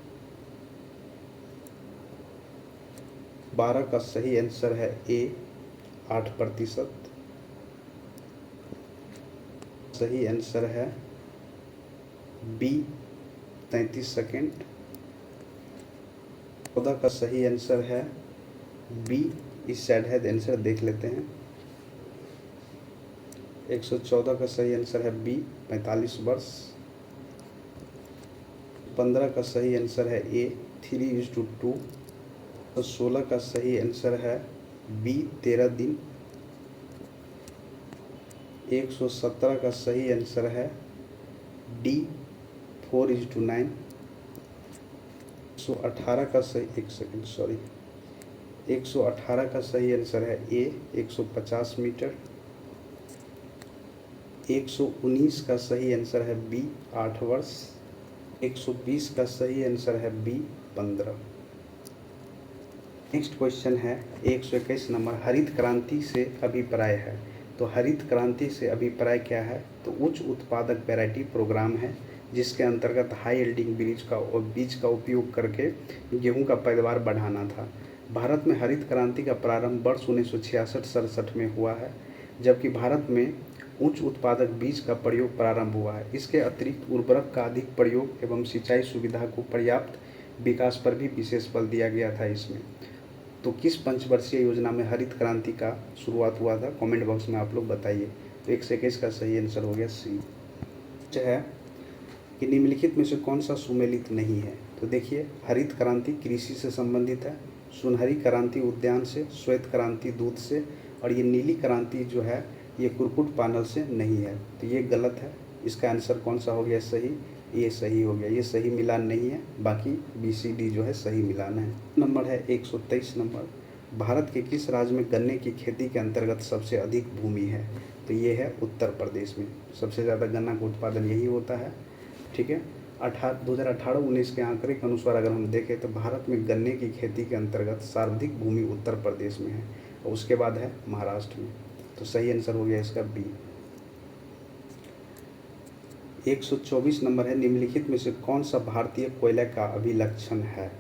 12 का सही आंसर है ए 8%। सही आंसर है बी 33 सेकेंड। 14 का सही आंसर है बी, इस साइड है आंसर देख लेते हैं। 114 का सही आंसर है बी 45 वर्ष। 15 का सही आंसर है ए 3:2। तो 16 का सही आंसर है बी 13 दिन। 117 का सही आंसर है डी 4:9। 118 का सही 118 का सही आंसर है ए 150 मीटर। 119 का सही आंसर है बी 8 वर्ष। 120 का सही आंसर है बी 15। नेक्स्ट क्वेश्चन है 121 नंबर, हरित क्रांति से अभिप्राय है। तो हरित क्रांति से अभिप्राय क्या है, तो उच्च उत्पादक वैरायटी प्रोग्राम है, जिसके अंतर्गत हाई यील्डिंग बीज का उपयोग करके गेहूं का पैदावार बढ़ाना था। भारत में हरित क्रांति का प्रारंभ वर्ष 1966-67 में हुआ है, जबकि भारत में उच्च उत्पादक बीज का प्रयोग प्रारंभ हुआ है। इसके अतिरिक्त उर्वरक का अधिक प्रयोग एवं सिंचाई सुविधा को पर्याप्त विकास पर भी विशेष बल दिया गया था इसमें। तो किस पंचवर्षीय योजना में हरित क्रांति का शुरुआत हुआ था, कमेंट बॉक्स में आप लोग बताइए। तो 121 का सही आंसर हो गया सी। है कि निम्नलिखित में से कौन सा सुमेलित नहीं है, तो देखिए, हरित क्रांति कृषि से संबंधित है, सुनहरी क्रांति उद्यान से, श्वेत क्रांति दूध से, और ये नीली क्रांति जो है ये कुक्कुट पालन से नहीं है। तो ये गलत है। इसका आंसर कौन सा हो गया सही? ये सही हो गया। ये सही मिलान नहीं है, बाकी बी सी डी जो है सही मिलान है। नंबर है 123 नंबर, भारत के किस राज्य में गन्ने की खेती के अंतर्गत सबसे अधिक भूमि है? तो ये है उत्तर प्रदेश में। सबसे ज़्यादा गन्ना का उत्पादन यही होता है। ठीक है, 2018-19 के आंकड़े के अनुसार अगर हम देखें तो भारत में गन्ने की खेती के अंतर्गत सर्वाधिक भूमि उत्तर प्रदेश में है, और उसके बाद है महाराष्ट्र में। तो सही आंसर हो गया इसका बी। 124 नंबर है, निम्नलिखित में से कौन सा भारतीय कोयले का अभिलक्षण है?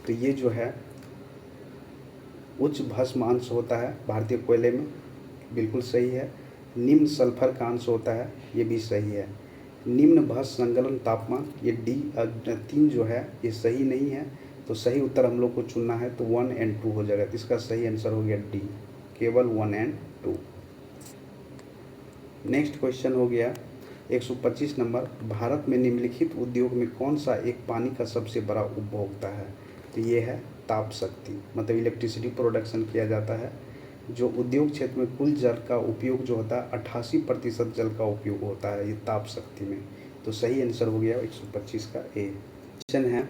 तो ये जो है उच्च भस्म अंश होता है भारतीय कोयले में, बिल्कुल सही है। निम्न सल्फर का अंश होता है, ये भी सही है। निम्न भस्म संकलन तापमान, ये डी 3 जो है ये सही नहीं है। तो सही उत्तर हम लोग को चुनना है, तो 1 और 2 हो जाएगा। तो इसका सही आंसर हो गया डी, केवल 1 और 2। नेक्स्ट क्वेश्चन हो गया 125 नंबर, भारत में निम्नलिखित उद्योग में कौन सा एक पानी का सबसे बड़ा उपभोक्ता है? तो ये है ताप शक्ति, मतलब इलेक्ट्रिसिटी प्रोडक्शन किया जाता है। जो उद्योग क्षेत्र में कुल जल का उपयोग जो होता है 88% जल का उपयोग होता है ये ताप शक्ति में। तो सही आंसर हो गया 125 का ए। क्वेश्चन है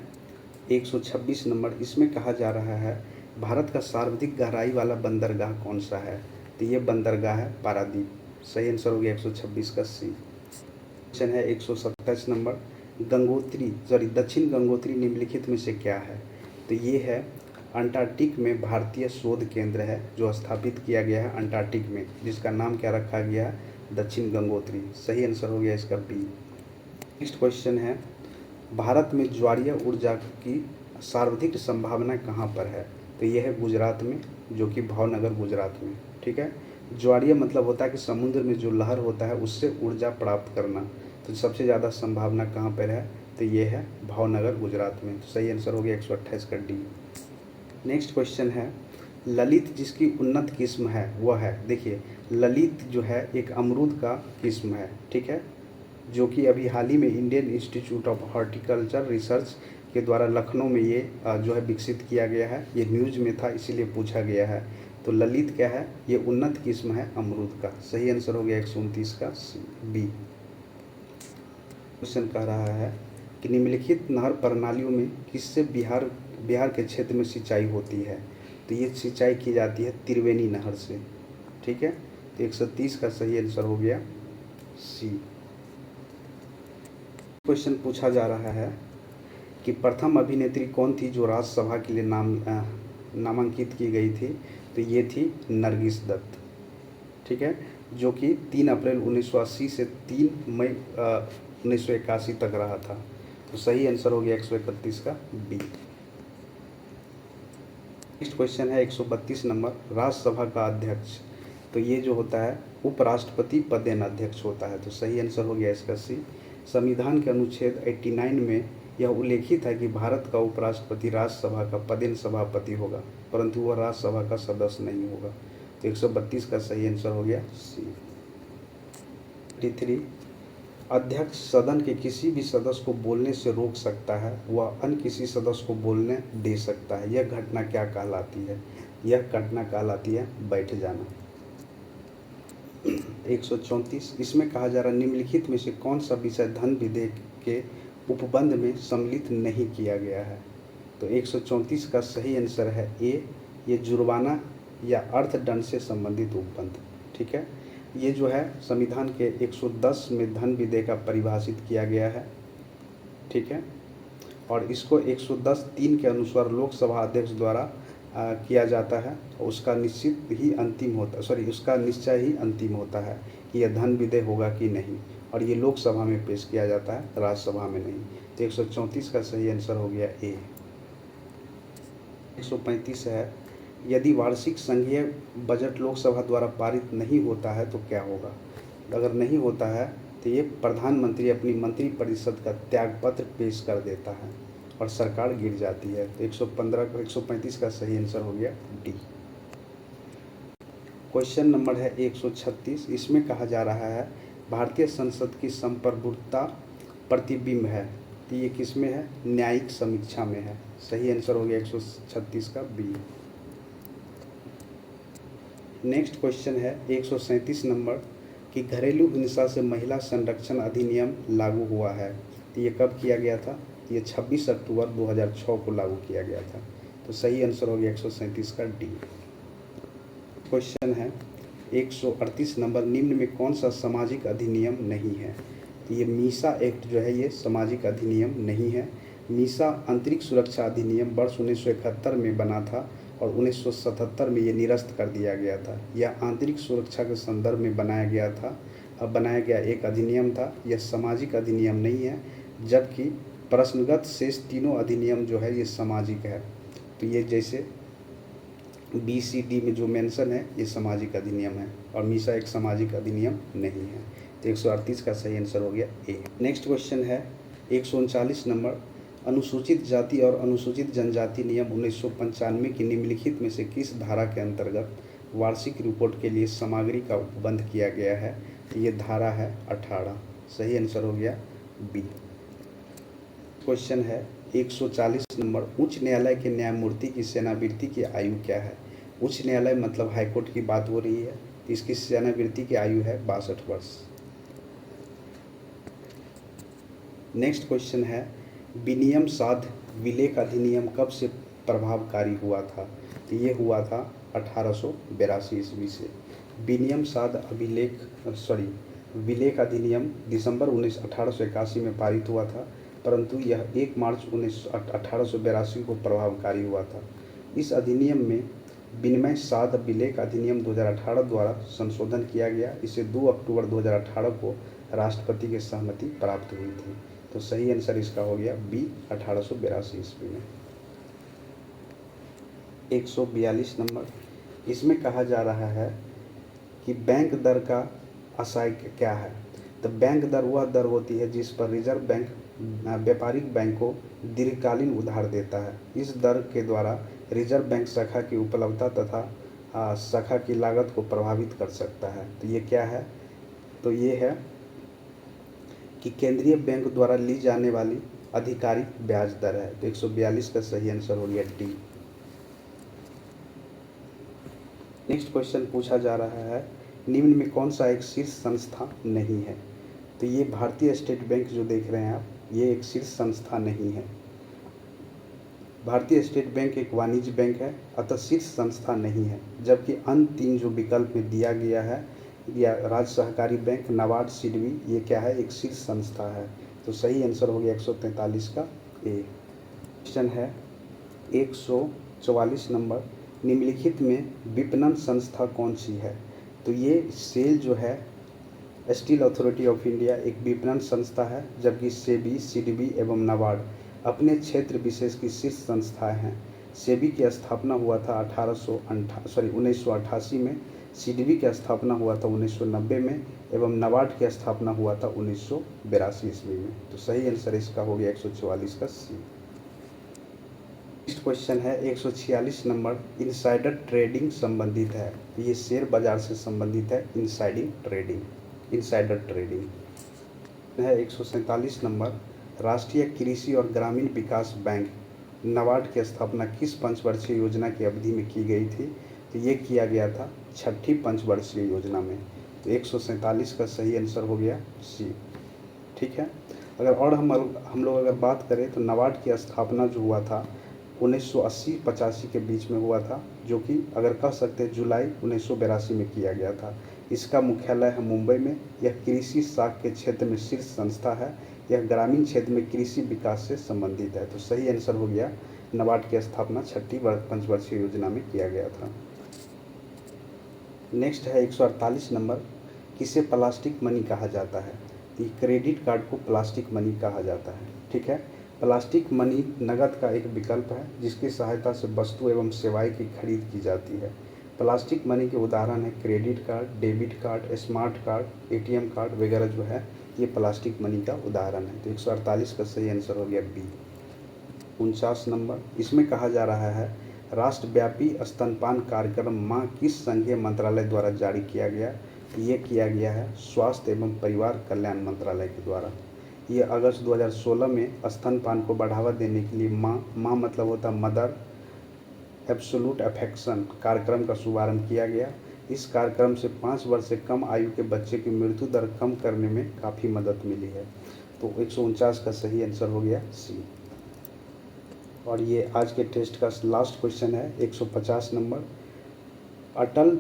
126 नंबर, इसमें कहा जा रहा है भारत का सर्वाधिक गहराई वाला बंदरगाह कौन सा है? तो ये बंदरगाह है पारादीप। सही आंसर हो गया 126 का सी। क्वेश्चन है 127 नंबर, दक्षिण गंगोत्री निम्नलिखित में से क्या है? तो ये है अंटार्कटिक में भारतीय शोध केंद्र है जो स्थापित किया गया है अंटार्कटिक में, जिसका नाम क्या रखा गया है? दक्षिण गंगोत्री। सही आंसर हो गया इसका बी। नेक्स्ट क्वेश्चन है, भारत में ज्वारीय ऊर्जा की सर्वाधिक संभावना कहाँ पर है? तो यह है गुजरात में, जो कि भावनगर गुजरात में। ठीक है, ज्वारीय मतलब होता है कि समुद्र में जो लहर होता है उससे ऊर्जा प्राप्त करना। तो सबसे ज़्यादा संभावना कहाँ पर है? तो ये है भावनगर गुजरात में। तो सही आंसर हो गया 128 का डी। नेक्स्ट क्वेश्चन है, ललित जिसकी उन्नत किस्म है वह है, देखिए ललित जो है एक अमरूद का किस्म है। ठीक है, जो कि अभी हाल ही में Indian institute of horticulture research के द्वारा लखनऊ में ये जो है विकसित किया गया है। ये न्यूज़ में था इसीलिए पूछा गया है। तो ललित क्या है? ये उन्नत किस्म है अमरूद का। सही आंसर हो गया 129 का बी। क्वेश्चन कह रहा है कि निम्नलिखित नहर प्रणालियों में किससे बिहार के क्षेत्र में सिंचाई होती है? तो ये सिंचाई की जाती है त्रिवेणी नहर से। ठीक है, तो 130 का सही आंसर हो गया सी। क्वेश्चन पूछा जा रहा है कि प्रथम अभिनेत्री कौन थी जो राज्यसभा के लिए नामांकित की गई थी? तो ये थी नरगिस दत्त। ठीक है, जो कि 3 अप्रैल 1980 से 3 मई 1981 तक रहा था। तो सही आंसर हो गया 131 का बी। नेक्स्ट क्वेश्चन है 132 नंबर, राज्यसभा का अध्यक्ष, तो ये जो होता है उपराष्ट्रपति पदेन अध्यक्ष होता है। तो सही आंसर हो गया इसका सी। संविधान के अनुच्छेद 89 में यह उल्लेखित है कि भारत का उपराष्ट्रपति राज्यसभा का पदेन सभापति होगा, परंतु वह राज्यसभा का सदस्य नहीं होगा। तो 132 का सही आंसर हो गया सी। 3 अध्यक्ष सदन के किसी भी सदस्य को बोलने से रोक सकता है, वह अन्य किसी सदस्य को बोलने दे सकता है। यह घटना क्या कहलाती है? यह घटना कहलाती है बैठ जाना। 134 इसमें कहा जा रहा है निम्नलिखित में से कौन सा विषय धन विधेयक के उपबंध में सम्मिलित नहीं किया गया है? तो 134 का सही आंसर है ए, ये जुर्माना या अर्थदंड से संबंधित उपबंध। ठीक है, ये जो है संविधान के 110 में धन विधेयक का परिभाषित किया गया है। ठीक है, और इसको 110(3) के अनुसार लोकसभा अध्यक्ष द्वारा किया जाता है। उसका निश्चय ही अंतिम होता है कि यह धन विधेयक होगा कि नहीं, और ये लोकसभा में पेश किया जाता है, राज्यसभा में नहीं। तो 134 का सही आंसर हो गया ए। 135 है, यदि वार्षिक संघीय बजट लोकसभा द्वारा पारित नहीं होता है तो क्या होगा? अगर नहीं होता है तो ये प्रधानमंत्री अपनी मंत्रिपरिषद का त्यागपत्र पेश कर देता है और सरकार गिर जाती है। तो 135 का सही आंसर हो गया डी। क्वेश्चन नंबर है 136, इसमें कहा जा रहा है भारतीय संसद की संप्रभुता प्रतिबिंब है। तो ये किस में है? न्यायिक समीक्षा में है। सही आंसर हो गया 136 का बी। नेक्स्ट क्वेश्चन है 137 नंबर कि घरेलू हिंसा से महिला संरक्षण अधिनियम लागू हुआ है। तो ये कब किया गया था? ये 26 अक्टूबर 2006 को लागू किया गया था। तो सही आंसर हो गया 137 का डी। क्वेश्चन है 138 नंबर, निम्न में कौन सा सामाजिक अधिनियम नहीं है? तो ये मीसा एक्ट जो है ये सामाजिक अधिनियम नहीं है। मीसा आंतरिक सुरक्षा अधिनियम वर्ष 1971 में बना था और 1977 में ये निरस्त कर दिया गया था। यह आंतरिक सुरक्षा के संदर्भ में बनाया गया एक अधिनियम था। यह सामाजिक अधिनियम नहीं है, जबकि प्रश्नगत शेष तीनों अधिनियम जो है ये सामाजिक है। तो ये जैसे BCD में जो मेंशन है ये सामाजिक अधिनियम है और मीसा एक सामाजिक अधिनियम नहीं है। तो 138 का सही आंसर हो गया ए। नेक्स्ट क्वेश्चन है 139 नंबर, अनुसूचित जाति और अनुसूचित जनजाति नियम 1995 की निम्नलिखित में से किस धारा के अंतर्गत वार्षिक रिपोर्ट के लिए सामग्री का उपबंध किया गया है? तो ये धारा है 18। सही आंसर हो गया बी। क्वेश्चन है 140 नंबर, उच्च न्यायालय के न्यायमूर्ति की सेवानिवृत्ति की आयु क्या है? उच्च न्यायालय मतलब हाईकोर्ट की बात हो रही है। इसकी सेवानिवृत्ति की आयु है 62 वर्ष। नेक्स्ट क्वेश्चन है विनियम साध विलेख अधिनियम कब से प्रभावकारी हुआ था? तो ये हुआ था 1882 ईस्वी से। विनियम साध विलेख अधिनियम दिसंबर 1881 में पारित हुआ था, परंतु यह 1 मार्च 1882 को प्रभावकारी हुआ था। इस अधिनियम में विनिमय साध विलेख अधिनियम 2018 द्वारा संशोधन किया गया। इसे 2 अक्टूबर 2018 को राष्ट्रपति की सहमति प्राप्त हुई थी। तो सही आंसर इसका हो गया बी, 1882 ईस्वी में। 142 नंबर, इसमें कहा जा रहा है कि बैंक दर का आशय क्या है? तो बैंक दर वह दर होती है जिस पर रिजर्व बैंक व्यापारिक बैंक को दीर्घकालीन उधार देता है। इस दर के द्वारा रिजर्व बैंक शाखा की उपलब्धता तथा शाखा की लागत को प्रभावित कर सकता है। तो ये क्या है? तो ये है कि केंद्रीय बैंक द्वारा ली जाने वाली आधिकारिक ब्याज दर है। तो 142 का सही आंसर हो गया डी। नेक्स्ट क्वेश्चन पूछा जा रहा है निम्न में कौन सा एक शीर्ष संस्था नहीं है? तो ये भारतीय स्टेट बैंक जो देख रहे हैं आप, ये एक शीर्ष संस्था नहीं है। भारतीय स्टेट बैंक एक वाणिज्य बैंक है, अतः शीर्ष संस्था नहीं है। जबकि अन्य 3 जो विकल्प में दिया गया है, या राज्य सहकारी बैंक, नाबार्ड, सिडबी, ये क्या है? एक शीर्ष संस्था है। तो सही आंसर हो गया 143 का ए। क्वेश्चन है 144 नंबर, निम्नलिखित में विपणन संस्था कौन सी है? तो ये सेल जो है स्टील अथॉरिटी ऑफ इंडिया एक विपणन संस्था है, जबकि सेबी, सिडबी एवं नाबार्ड अपने क्षेत्र विशेष की शीर्ष संस्थाएं हैं। सेबी की स्थापना हुआ था 1988 में, सिडबी की स्थापना हुआ था 1990 में एवं नाबार्ड की स्थापना हुआ था 1982 ईस्वी में। तो सही आंसर इसका हो गया 144 का सी। नेक्स्ट क्वेश्चन है 146 नंबर, इनसाइडर ट्रेडिंग संबंधित है। ये शेयर बाजार से संबंधित है। इनसाइडर ट्रेडिंग है। 147 नंबर, राष्ट्रीय कृषि और ग्रामीण विकास बैंक नाबार्ड की स्थापना किस पंचवर्षीय योजना की अवधि में की गई थी? तो ये किया गया था 6ठी पंचवर्षीय योजना में। तो 147 का सही आंसर हो गया सी। ठीक है। अगर और हम लोग अगर बात करें तो नाबार्ड की स्थापना जो हुआ था 1980-85 के बीच में हुआ था, जो कि अगर कह सकते हैं जुलाई 1982 में किया गया था। इसका मुख्यालय है मुंबई में। यह कृषि शाख के क्षेत्र में शीर्ष संस्था है। यह ग्रामीण क्षेत्र में कृषि विकास से संबंधित है। तो सही आंसर हो गया नाबार्ड की स्थापना 6ठी पंचवर्षीय योजना में किया गया था। नेक्स्ट है 148 नंबर, किसे प्लास्टिक मनी कहा जाता है? तो क्रेडिट कार्ड को प्लास्टिक मनी कहा जाता है। ठीक है। प्लास्टिक मनी नकद का एक विकल्प है जिसकी सहायता से वस्तु एवं सेवाएं की खरीद की जाती है। प्लास्टिक मनी के उदाहरण है credit card, debit card, smart card, ATM card वगैरह जो है ये प्लास्टिक मनी का उदाहरण है। तो 148 का सही आंसर हो गया बी। 49 नंबर, इसमें कहा जा रहा है राष्ट्रव्यापी स्तनपान कार्यक्रम माह किस संघीय मंत्रालय द्वारा जारी किया गया? ये किया गया है स्वास्थ्य एवं परिवार कल्याण मंत्रालय के द्वारा। ये अगस्त 2016 में स्तनपान को बढ़ावा देने के लिए माँ मतलब होता मदर एब्सोल्यूट अफेक्शन कार्यक्रम का शुभारंभ किया गया। इस कार्यक्रम से 5 वर्ष से कम आयु के बच्चे की मृत्यु दर कम करने में काफ़ी मदद मिली है। तो 149 का सही आंसर हो गया सी। और ये आज के टेस्ट का लास्ट क्वेश्चन है 150 नंबर। अटल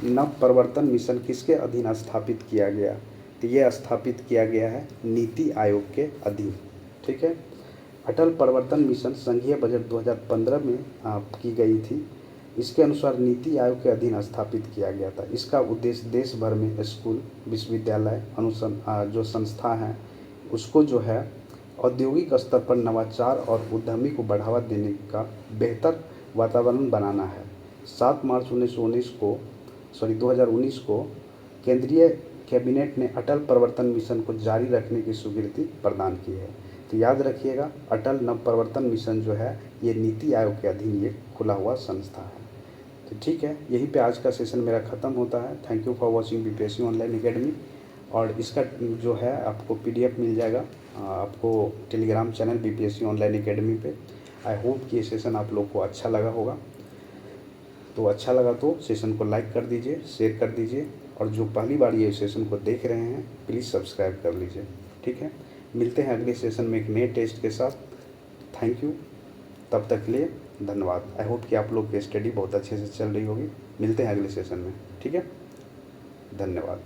नव प्रवर्तन मिशन किसके अधीन स्थापित किया गया? तो ये स्थापित किया गया है नीति आयोग के अधीन। ठीक है। अटल प्रवर्तन मिशन संघीय बजट 2015 में की गई थी। इसके अनुसार नीति आयोग के अधीन स्थापित किया गया था। इसका उद्देश्य देश भर में स्कूल, विश्वविद्यालय, जो संस्था हैं उसको जो है औद्योगिक स्तर पर नवाचार और उद्यमी को बढ़ावा देने का बेहतर वातावरण बनाना है। 7 मार्च 2019 को केंद्रीय कैबिनेट ने अटल प्रवर्तन मिशन को जारी रखने की स्वीकृति प्रदान की है। तो याद रखिएगा, अटल नव प्रवर्तन मिशन जो है ये नीति आयोग के अधीन ये खुला हुआ संस्था है। तो ठीक है, यहीं पे आज का सेशन मेरा ख़त्म होता है। Thank you for watching BPSC online academy. और इसका जो है आपको पीडीएफ मिल जाएगा आपको telegram channel BPSC online academy पे। आई होप कि ये सेशन आप लोग को अच्छा लगा होगा। तो अच्छा लगा तो सेशन को लाइक कर दीजिए, शेयर कर दीजिए, और जो पहली बार ये सेशन को देख रहे हैं प्लीज़ सब्सक्राइब कर लीजिए। ठीक है, मिलते हैं अगले सेशन में एक नए टेस्ट के साथ। थैंक यू, तब तक के लिए धन्यवाद। आई होप कि आप लोग की स्टडी बहुत अच्छे से चल रही होगी। मिलते हैं अगले सेशन में। ठीक है, धन्यवाद।